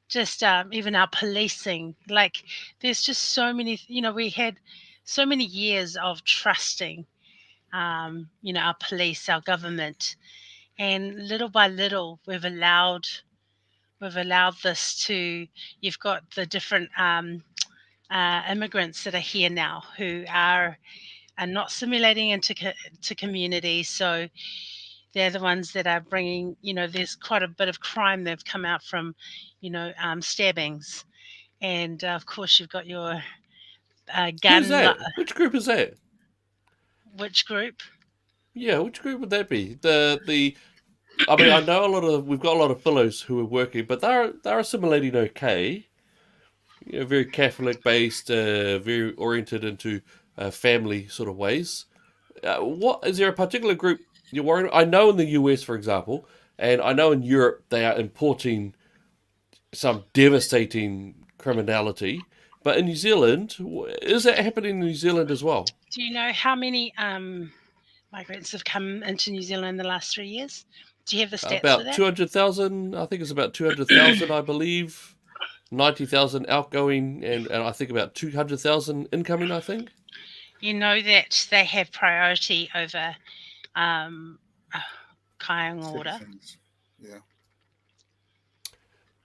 just even our policing. Like, there's just so many. We had so many years of trusting. Our police, our government, and little by little, we've allowed this to. You've got the different immigrants that are here now who are not simulating to communities. So they're the ones that are bringing. There's quite a bit of crime that have come out from, stabbings, and of course you've got your Who's gun. that? Which group is that? Which group? Yeah, which group would that be? The I mean, I know we've got a lot of fellows who are working, but they're assimilating okay. Very Catholic based, very oriented into family sort of ways. What is there a particular group you're worried? I know in the US, for example, and I know in Europe they are importing some devastating criminality. But in New Zealand, is that happening in New Zealand as well? Do you know how many migrants have come into New Zealand in the last 3 years? Do you have the stats for About that? 200,000. I think it's about 200,000, I believe. 90,000 outgoing, and I think about 200,000 incoming, I think. You know that they have priority over um, uh, Kaiang order. Citizens. Yeah.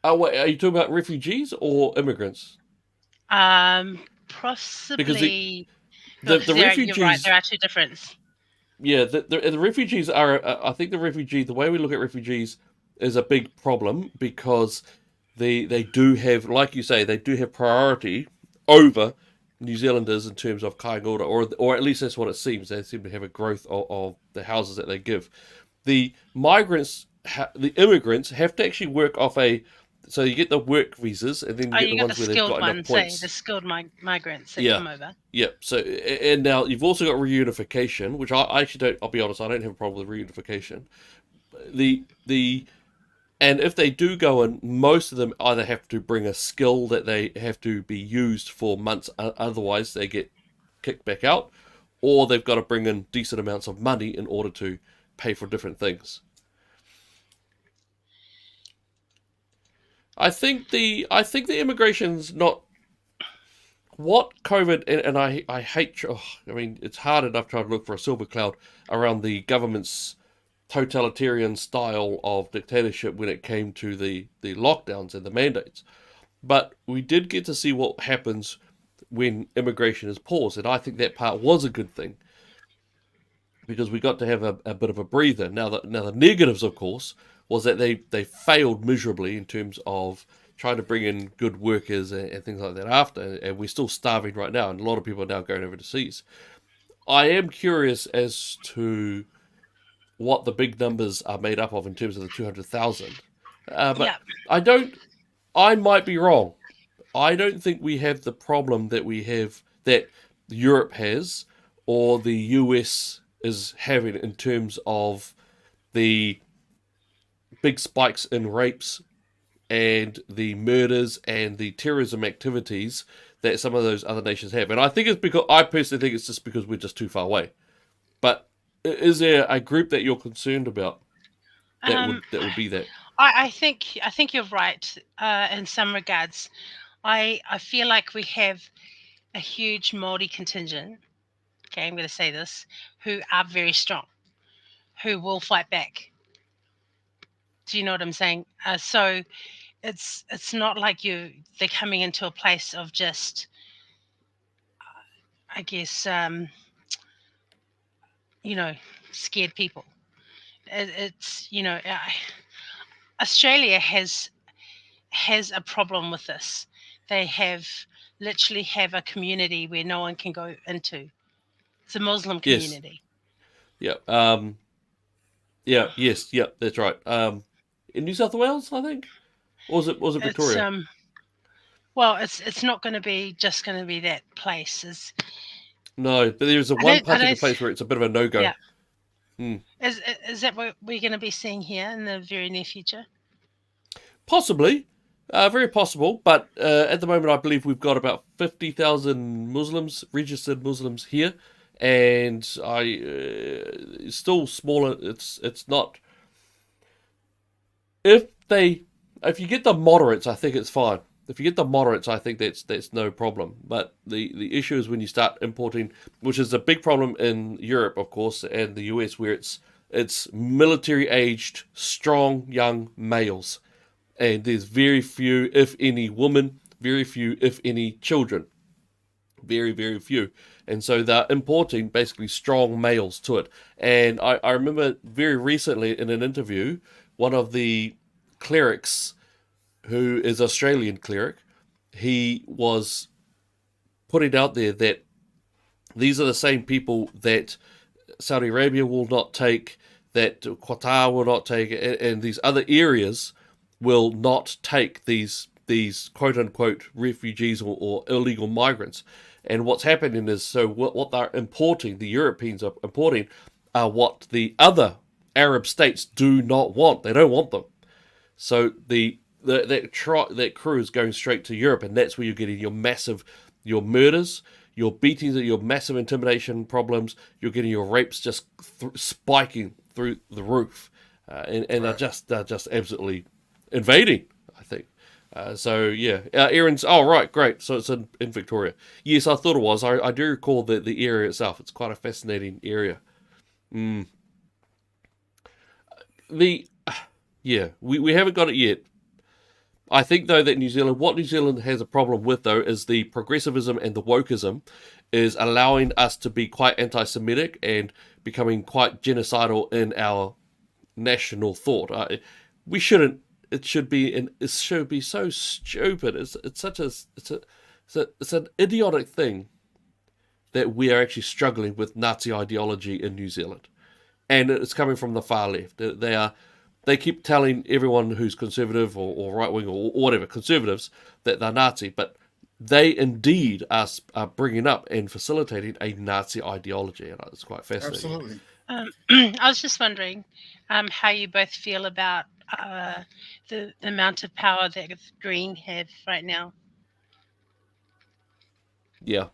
Oh, wait, are you talking about refugees or immigrants? Because Possibly. the Because you're right, refugees, there are two different. yeah, the refugees are. I think the way we look at refugees is a big problem because they do have, like you say, they do have priority over New Zealanders in terms of kind order, or at least that's what it seems. They seem to have a growth of the houses that they give. The migrants, the immigrants, have to actually work off a. So you get the work visas, and then you Oh, get the you got the ones where they've skilled got enough ones, say the points. skilled migrants that Yeah, come over. yeah. So and now you've also got reunification, which I actually don't. I'll be honest, I don't have a problem with reunification. The and if they do go in, most of them either have to bring a skill that they have to be used for months, otherwise they get kicked back out, or they've got to bring in decent amounts of money in order to pay for different things. I think the immigration's not what COVID and I hate. Oh, I mean, it's hard enough trying to look for a silver cloud around the government's totalitarian style of dictatorship when it came to the lockdowns and the mandates. But we did get to see what happens when immigration is paused, and I think that part was a good thing because we got to have a bit of a breather. Now the negatives, of course, was that they failed miserably in terms of trying to bring in good workers and things like that after, and we're still starving right now, and a lot of people are now going overseas. I am curious as to what the big numbers are made up of in terms of the 200,000. Yeah. But I don't. I might be wrong. I don't think we have the problem that we have that Europe has or the US is having in terms of the big spikes in rapes and the murders and the terrorism activities that some of those other nations have. And I think it's because I personally think it's just because we're just too far away. But is there a group that you're concerned about that would Um, that would be that? I think you're right in some regards. I feel like we have a huge Māori contingent. Okay, I'm going to say this, who are very strong, who will fight back. Do you know what I'm saying? So it's not like they're coming into a place of just, I guess, scared people. It's Australia has a problem with this. They literally have a community where no one can go into. It's a Muslim Yes. community. Yeah. Yes. Yeah. That's right. In New South Wales, I think, or was it It's Victoria? well, it's not going to be that place. No, but there's a I one don't I particular don't place where it's a bit of a no go. yeah. Is that what we're going to be seeing here in the very near future? Possibly, very possible. But at the moment, I believe we've got about 50,000 Muslims, registered Muslims here, and it's still smaller. It's not. If you get the moderates, I think it's fine. If you get the moderates, I think that's no problem. But the issue is when you start importing, which is a big problem in Europe, of course, and the US, where it's military aged, strong young males, and there's very few, if any, women, very few, if any, children, very very few, and so they're importing basically strong males to it. And I remember very recently in an interview, one of the clerics, who is Australian cleric, he was putting out there that these are the same people that Saudi Arabia will not take, that Qatar will not take, and these other areas will not take these quote unquote refugees or illegal migrants. And what's happening is, so what they're importing, the Europeans are importing, are what the other Arab states do not want. They don't want them. So that crew is going straight to Europe, and that's where you're getting your murders, your beatings, your massive intimidation problems. You're getting your rapes just spiking through the roof, and Right. they're just absolutely invading, I think. So yeah, Aaron's. Oh right, great. So it's in Victoria. Yes, I thought it was. I do recall the area itself. It's quite a fascinating area. Mm. The Yeah, we haven't got it yet. I think though that what New Zealand has a problem with though is the progressivism and the wokeism is allowing us to be quite anti-Semitic and becoming quite genocidal in our national thought. We shouldn't. It should be. It should be so stupid. It's such a. It's an idiotic thing that we are actually struggling with Nazi ideology in New Zealand, and it's coming from the far left. They keep telling everyone who's conservative or right wing or whatever, conservatives, that they're Nazi, but they indeed are bringing up and facilitating a Nazi ideology, and it's quite fascinating. Absolutely. I was just wondering how you both feel about the amount of power that Green have right now. Yeah,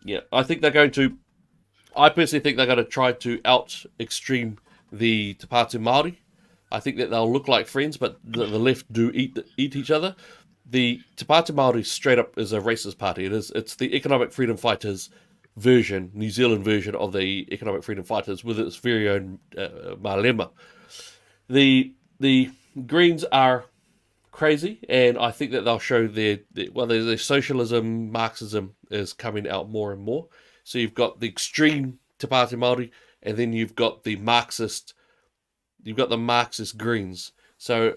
yeah. I personally think they're going to try to out extreme the Te Pāti Māori. I think that they'll look like friends, but the left do eat each other. The Te Pāti Māori straight up is a racist party. It's the economic freedom fighters version, New Zealand version of the economic freedom fighters with its very own malema. The Greens are crazy, and I think that they'll show their socialism, Marxism is coming out more and more. So you've got the extreme Te Pāti Māori, and then you've got the Marxist Greens. So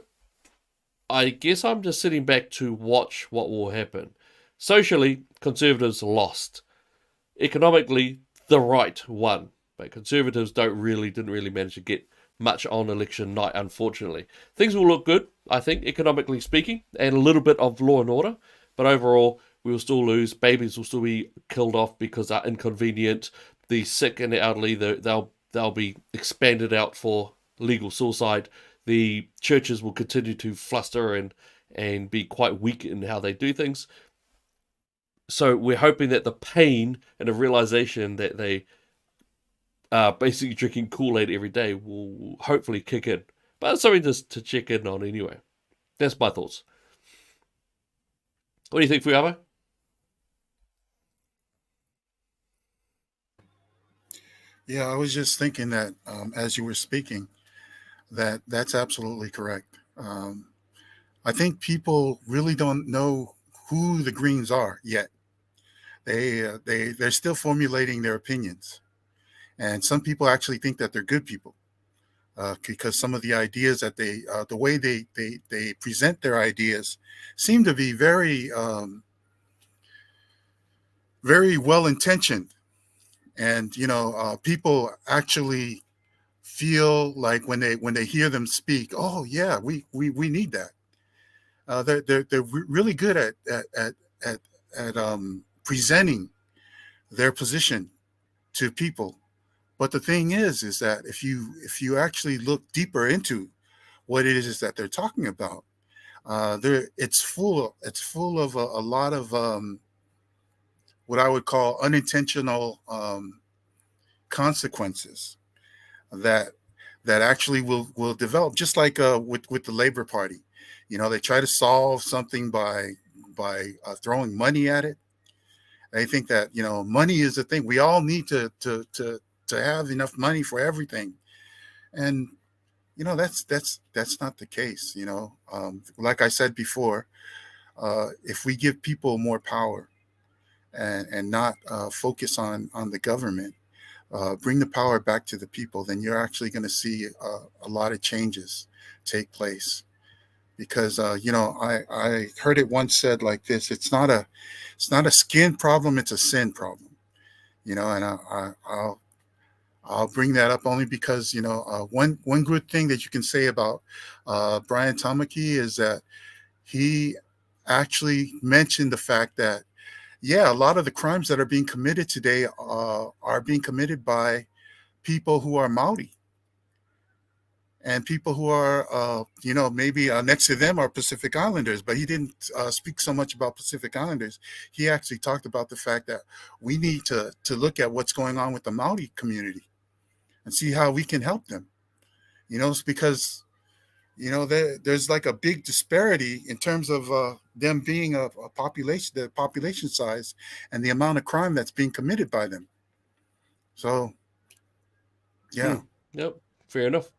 I guess I'm just sitting back to watch what will happen. Socially, Conservatives lost. Economically, the right won. But Conservatives didn't really manage to get much on election night, unfortunately. Things will look good, I think, economically speaking, and a little bit of law and order. But overall, we will still lose. Babies will still be killed off because they're inconvenient. The sick and the elderly, they'll be expanded out for legal suicide. The churches will continue to fluster and be quite weak in how they do things. So we're hoping that the pain and the realization that they are basically drinking Kool-Aid every day will hopefully kick in. But it's something just to check in on anyway. That's my thoughts. What do you think, Fuyama? Yeah, I was just thinking that as you were speaking, that's absolutely correct. I think people really don't know who the Greens are yet. They're still formulating their opinions, and some people actually think that they're good people because some of the ideas that the way they present their ideas seem to be very well intentioned, and people actually feel like when they hear them speak, oh yeah, we need that. They're really good at presenting their position to people. But the thing is that if you actually look deeper into what it is that they're talking about, there it's full of a lot of what I would call unintentional consequences that actually will develop, just like with the Labor Party. They try to solve something by throwing money at it. They think that money is the thing. We all need to have enough money for everything, and that's not the case. Like I said before, if we give people more power and not focus on the government, bring the power back to the people, then you're actually going to see a lot of changes take place. Because I heard it once said like this: it's not a skin problem, it's a sin problem. And I'll bring that up only because one good thing that you can say about Brian Tamaki is that he actually mentioned the fact that, yeah, a lot of the crimes that are being committed today are being committed by people who are Maori, and people who are, maybe next to them are Pacific Islanders. But he didn't speak so much about Pacific Islanders. He actually talked about the fact that we need to look at what's going on with the Maori community and see how we can help them. It's because there's like a big disparity in terms of them being a population, the population size, and the amount of crime that's being committed by them. So Hmm. yeah. Yep. Fair enough.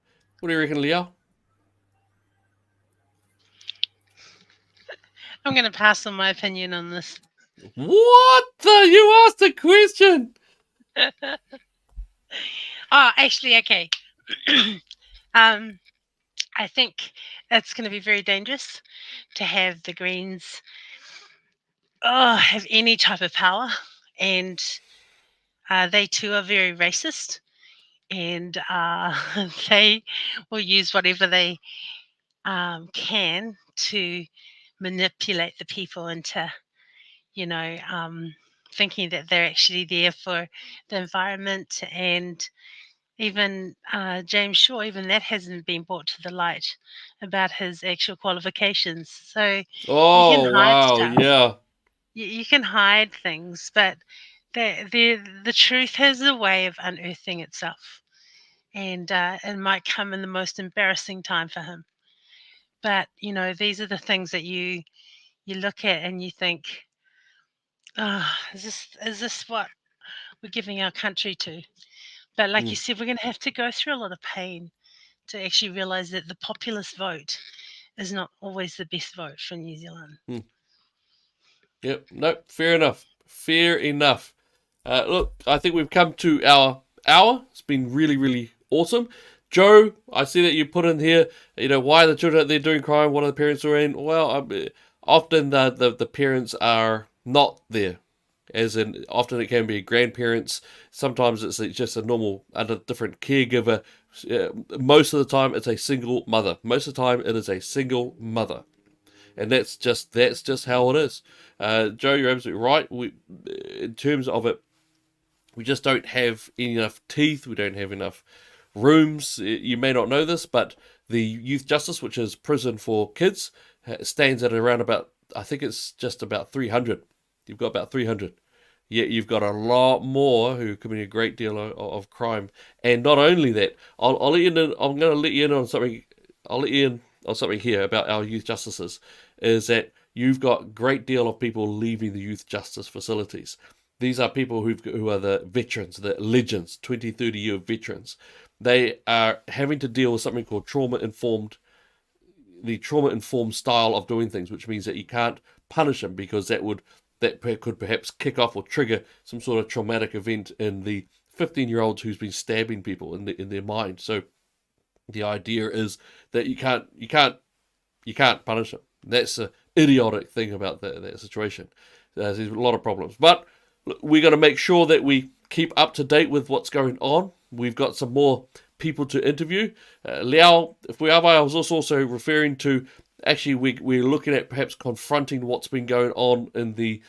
What do you reckon, Liao? I'm going to pass on my opinion on this. What the? You asked a question. Oh, actually, okay. um, I think it's going to be very dangerous to have the Greens have any type of power, and they too are very racist, and they will use whatever they can to manipulate the people into, you know, um, thinking that they're actually there for the environment. And even James Shaw, even that hasn't been brought to the light about his actual qualifications. So you can Oh hide wow, stuff, yeah. you can hide things, but the truth has a way of unearthing itself. And it might come in the most embarrassing time for him. But these are the things that you look at and you think, is this what we're giving our country to? But like Hmm. you said, we're going to have to go through a lot of pain to actually realize that the populist vote is not always the best vote for New Zealand. Hmm. Yep. Nope. Fair enough. Fair enough. Look, I think we've come to our hour. It's been really, really awesome. Joe, I see that you put in here, why are the children out there doing crime? What are the parents doing? Well, often the parents are not there. As in, often it can be grandparents. Sometimes it's just a normal, a different caregiver. Most of the time, it's a single mother. Most of the time, it is a single mother, and that's just how it is. Joe, you're absolutely right. In terms of it, we just don't have enough teeth. We don't have enough rooms. You may not know this, but the youth justice, which is prison for kids, stands at around about, I think it's just about 300. You've got about 300. Yet you've got a lot more who commit a great deal of crime. And not only that, I'll let you in. I'm going to let you in on something. I'll let you in on something here about our youth justices. Is that you've got a great deal of people leaving the youth justice facilities. These are people who are the veterans, the legends, 20, 30-year veterans. They are having to deal with something called the trauma-informed style of doing things, which means that you can't punish them because that could perhaps kick off or trigger some sort of traumatic event in the 15-year-olds who's been stabbing people in their mind. So the idea is that you can't punish them. That's the idiotic thing about that situation. There's a lot of problems, but we're going to make sure that we keep up to date with what's going on. We've got some more people to interview. Liao, if we are, I was also referring to actually we're looking at perhaps confronting what's been going on in the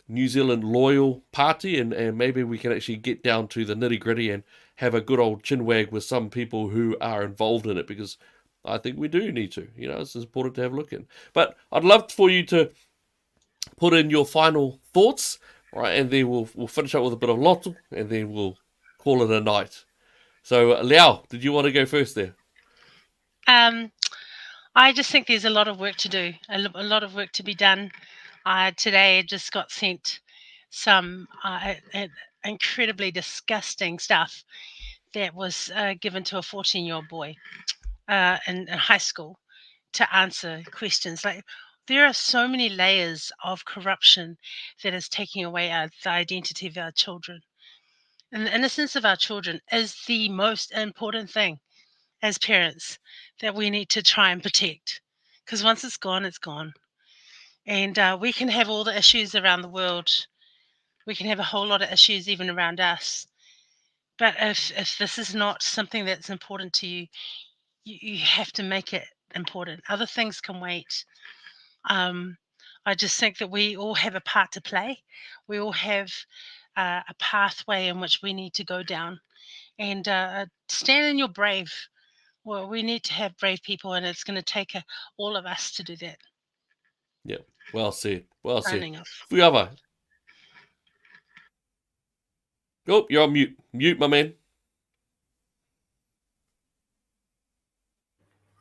New Zealand Loyal Party, and maybe we can actually get down to the nitty gritty and have a good old chinwag with some people who are involved in it, because I think we do need to. It's important to have a look in. But I'd love for you to put in your final thoughts, right, and then we'll finish up with a bit of loto, and then we'll call it a night. So, Liao, did you want to go first there? I just think there's a lot of work to do, a lot of work to be done. Today just got sent some incredibly disgusting stuff that was given to a 14-year-old boy in high school to answer questions. Like, there are so many layers of corruption that is taking away the identity of our children. And the innocence of our children is the most important thing as parents that we need to try and protect. Because once it's gone, it's gone. And we can have all the issues around the world. We can have a whole lot of issues even around us. But if this is not something that's important to you, you have to make it important. Other things can wait. I just think that we all have a part to play. We all have a pathway in which we need to go down, and stand in your brave. Well, we need to have brave people, and it's going to take all of us to do that. Yeah, well said. Well said. Signing off. Fuiava. Oh, you're on mute. Mute, my man.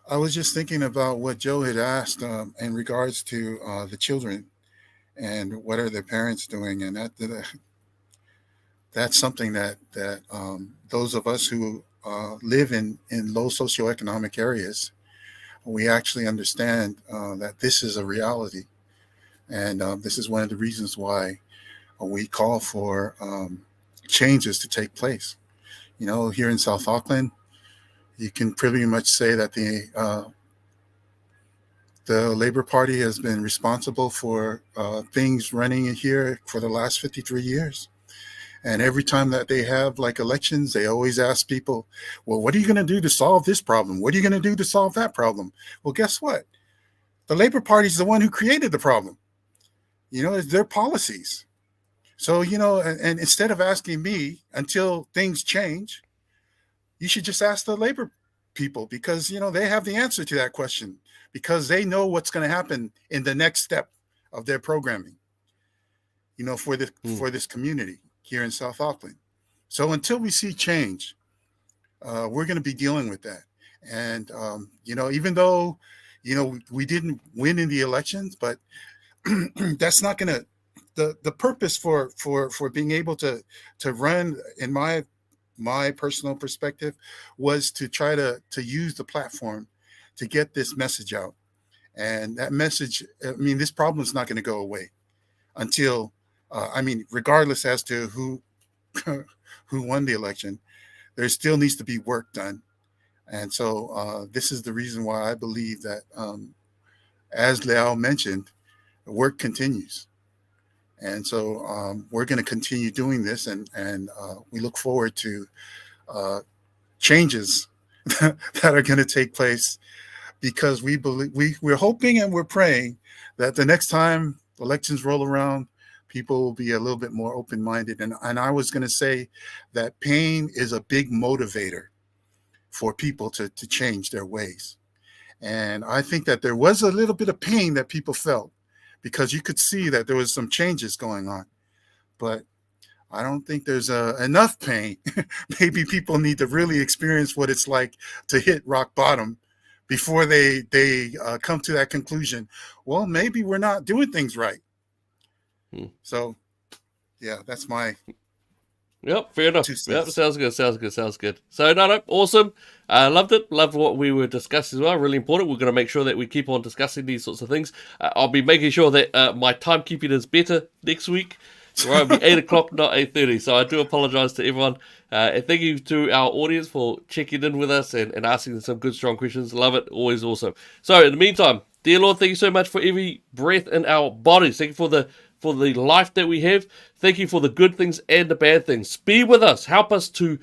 I was just thinking about what Joe had asked in regards to the children and what are their parents doing, and that's something that those of us who live in low socioeconomic areas, we actually understand that this is a reality, and this is one of the reasons why we call for changes to take place. Here in South Auckland, you can pretty much say that the Labor Party has been responsible for things running here for the last 53 years. And every time that they have like elections, they always ask people, well, what are you going to do to solve this problem? What are you going to do to solve that problem? Well, guess what? The Labor Party is the one who created the problem. It's their policies. So, and instead of asking me until things change, you should just ask the Labor people, because, they have the answer to that question, because they know what's going to happen in the next step of their programming, for this community here in South Auckland. So until we see change, we're going to be dealing with that. And, even though, we didn't win in the elections, but that's not going to, the purpose for being able to run, in my personal perspective, was to try to use the platform to get this message out. And that message, this problem is not going to go away until, regardless as to who who won the election, there still needs to be work done. And so this is the reason why I believe that, as Liao mentioned, the work continues. And so we're going to continue doing this, and we look forward to changes that are going to take place, because we believe we're hoping and we're praying that the next time elections roll around, people will be a little bit more open-minded. And I was going to say that pain is a big motivator for people to change their ways. And I think that there was a little bit of pain that people felt, because you could see that there was some changes going on. But I don't think there's enough pain. Maybe people need to really experience what it's like to hit rock bottom before they come to that conclusion. Well, maybe we're not doing things right. So Yeah, that's my Yep, fair enough. 2 cents. Sounds good, sounds good. So, no, awesome. Loved it. Loved what we were discussing as well. Really important. We're going to make sure that we keep on discussing these sorts of things. I'll be making sure that my timekeeping is better next week. Right, it'll be 8 o'clock, not 8:30. So I do apologise to everyone. And thank you to our audience for checking in with us and asking some good, strong questions. Love it. Always awesome. So, in the meantime, dear Lord, thank you so much for every breath in our bodies. Thank you for the life that we have. Thank you for the good things and the bad things. Be with us. Help us to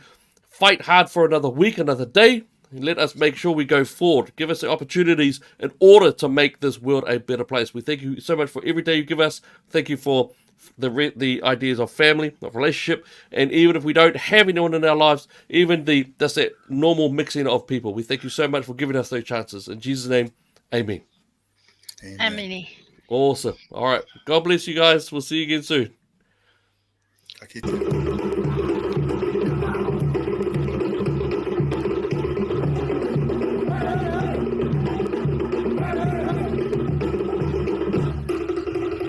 fight hard for another week, another day. And let us make sure we go forward. Give us the opportunities in order to make this world a better place. We thank you so much for every day you give us. Thank you for the ideas of family, of relationship, and even if we don't have anyone in our lives, even just that normal mixing of people. We thank you so much for giving us those chances. In Jesus' name, amen. Amen. Awesome. All right. God bless you guys. We'll see you again soon. Aquí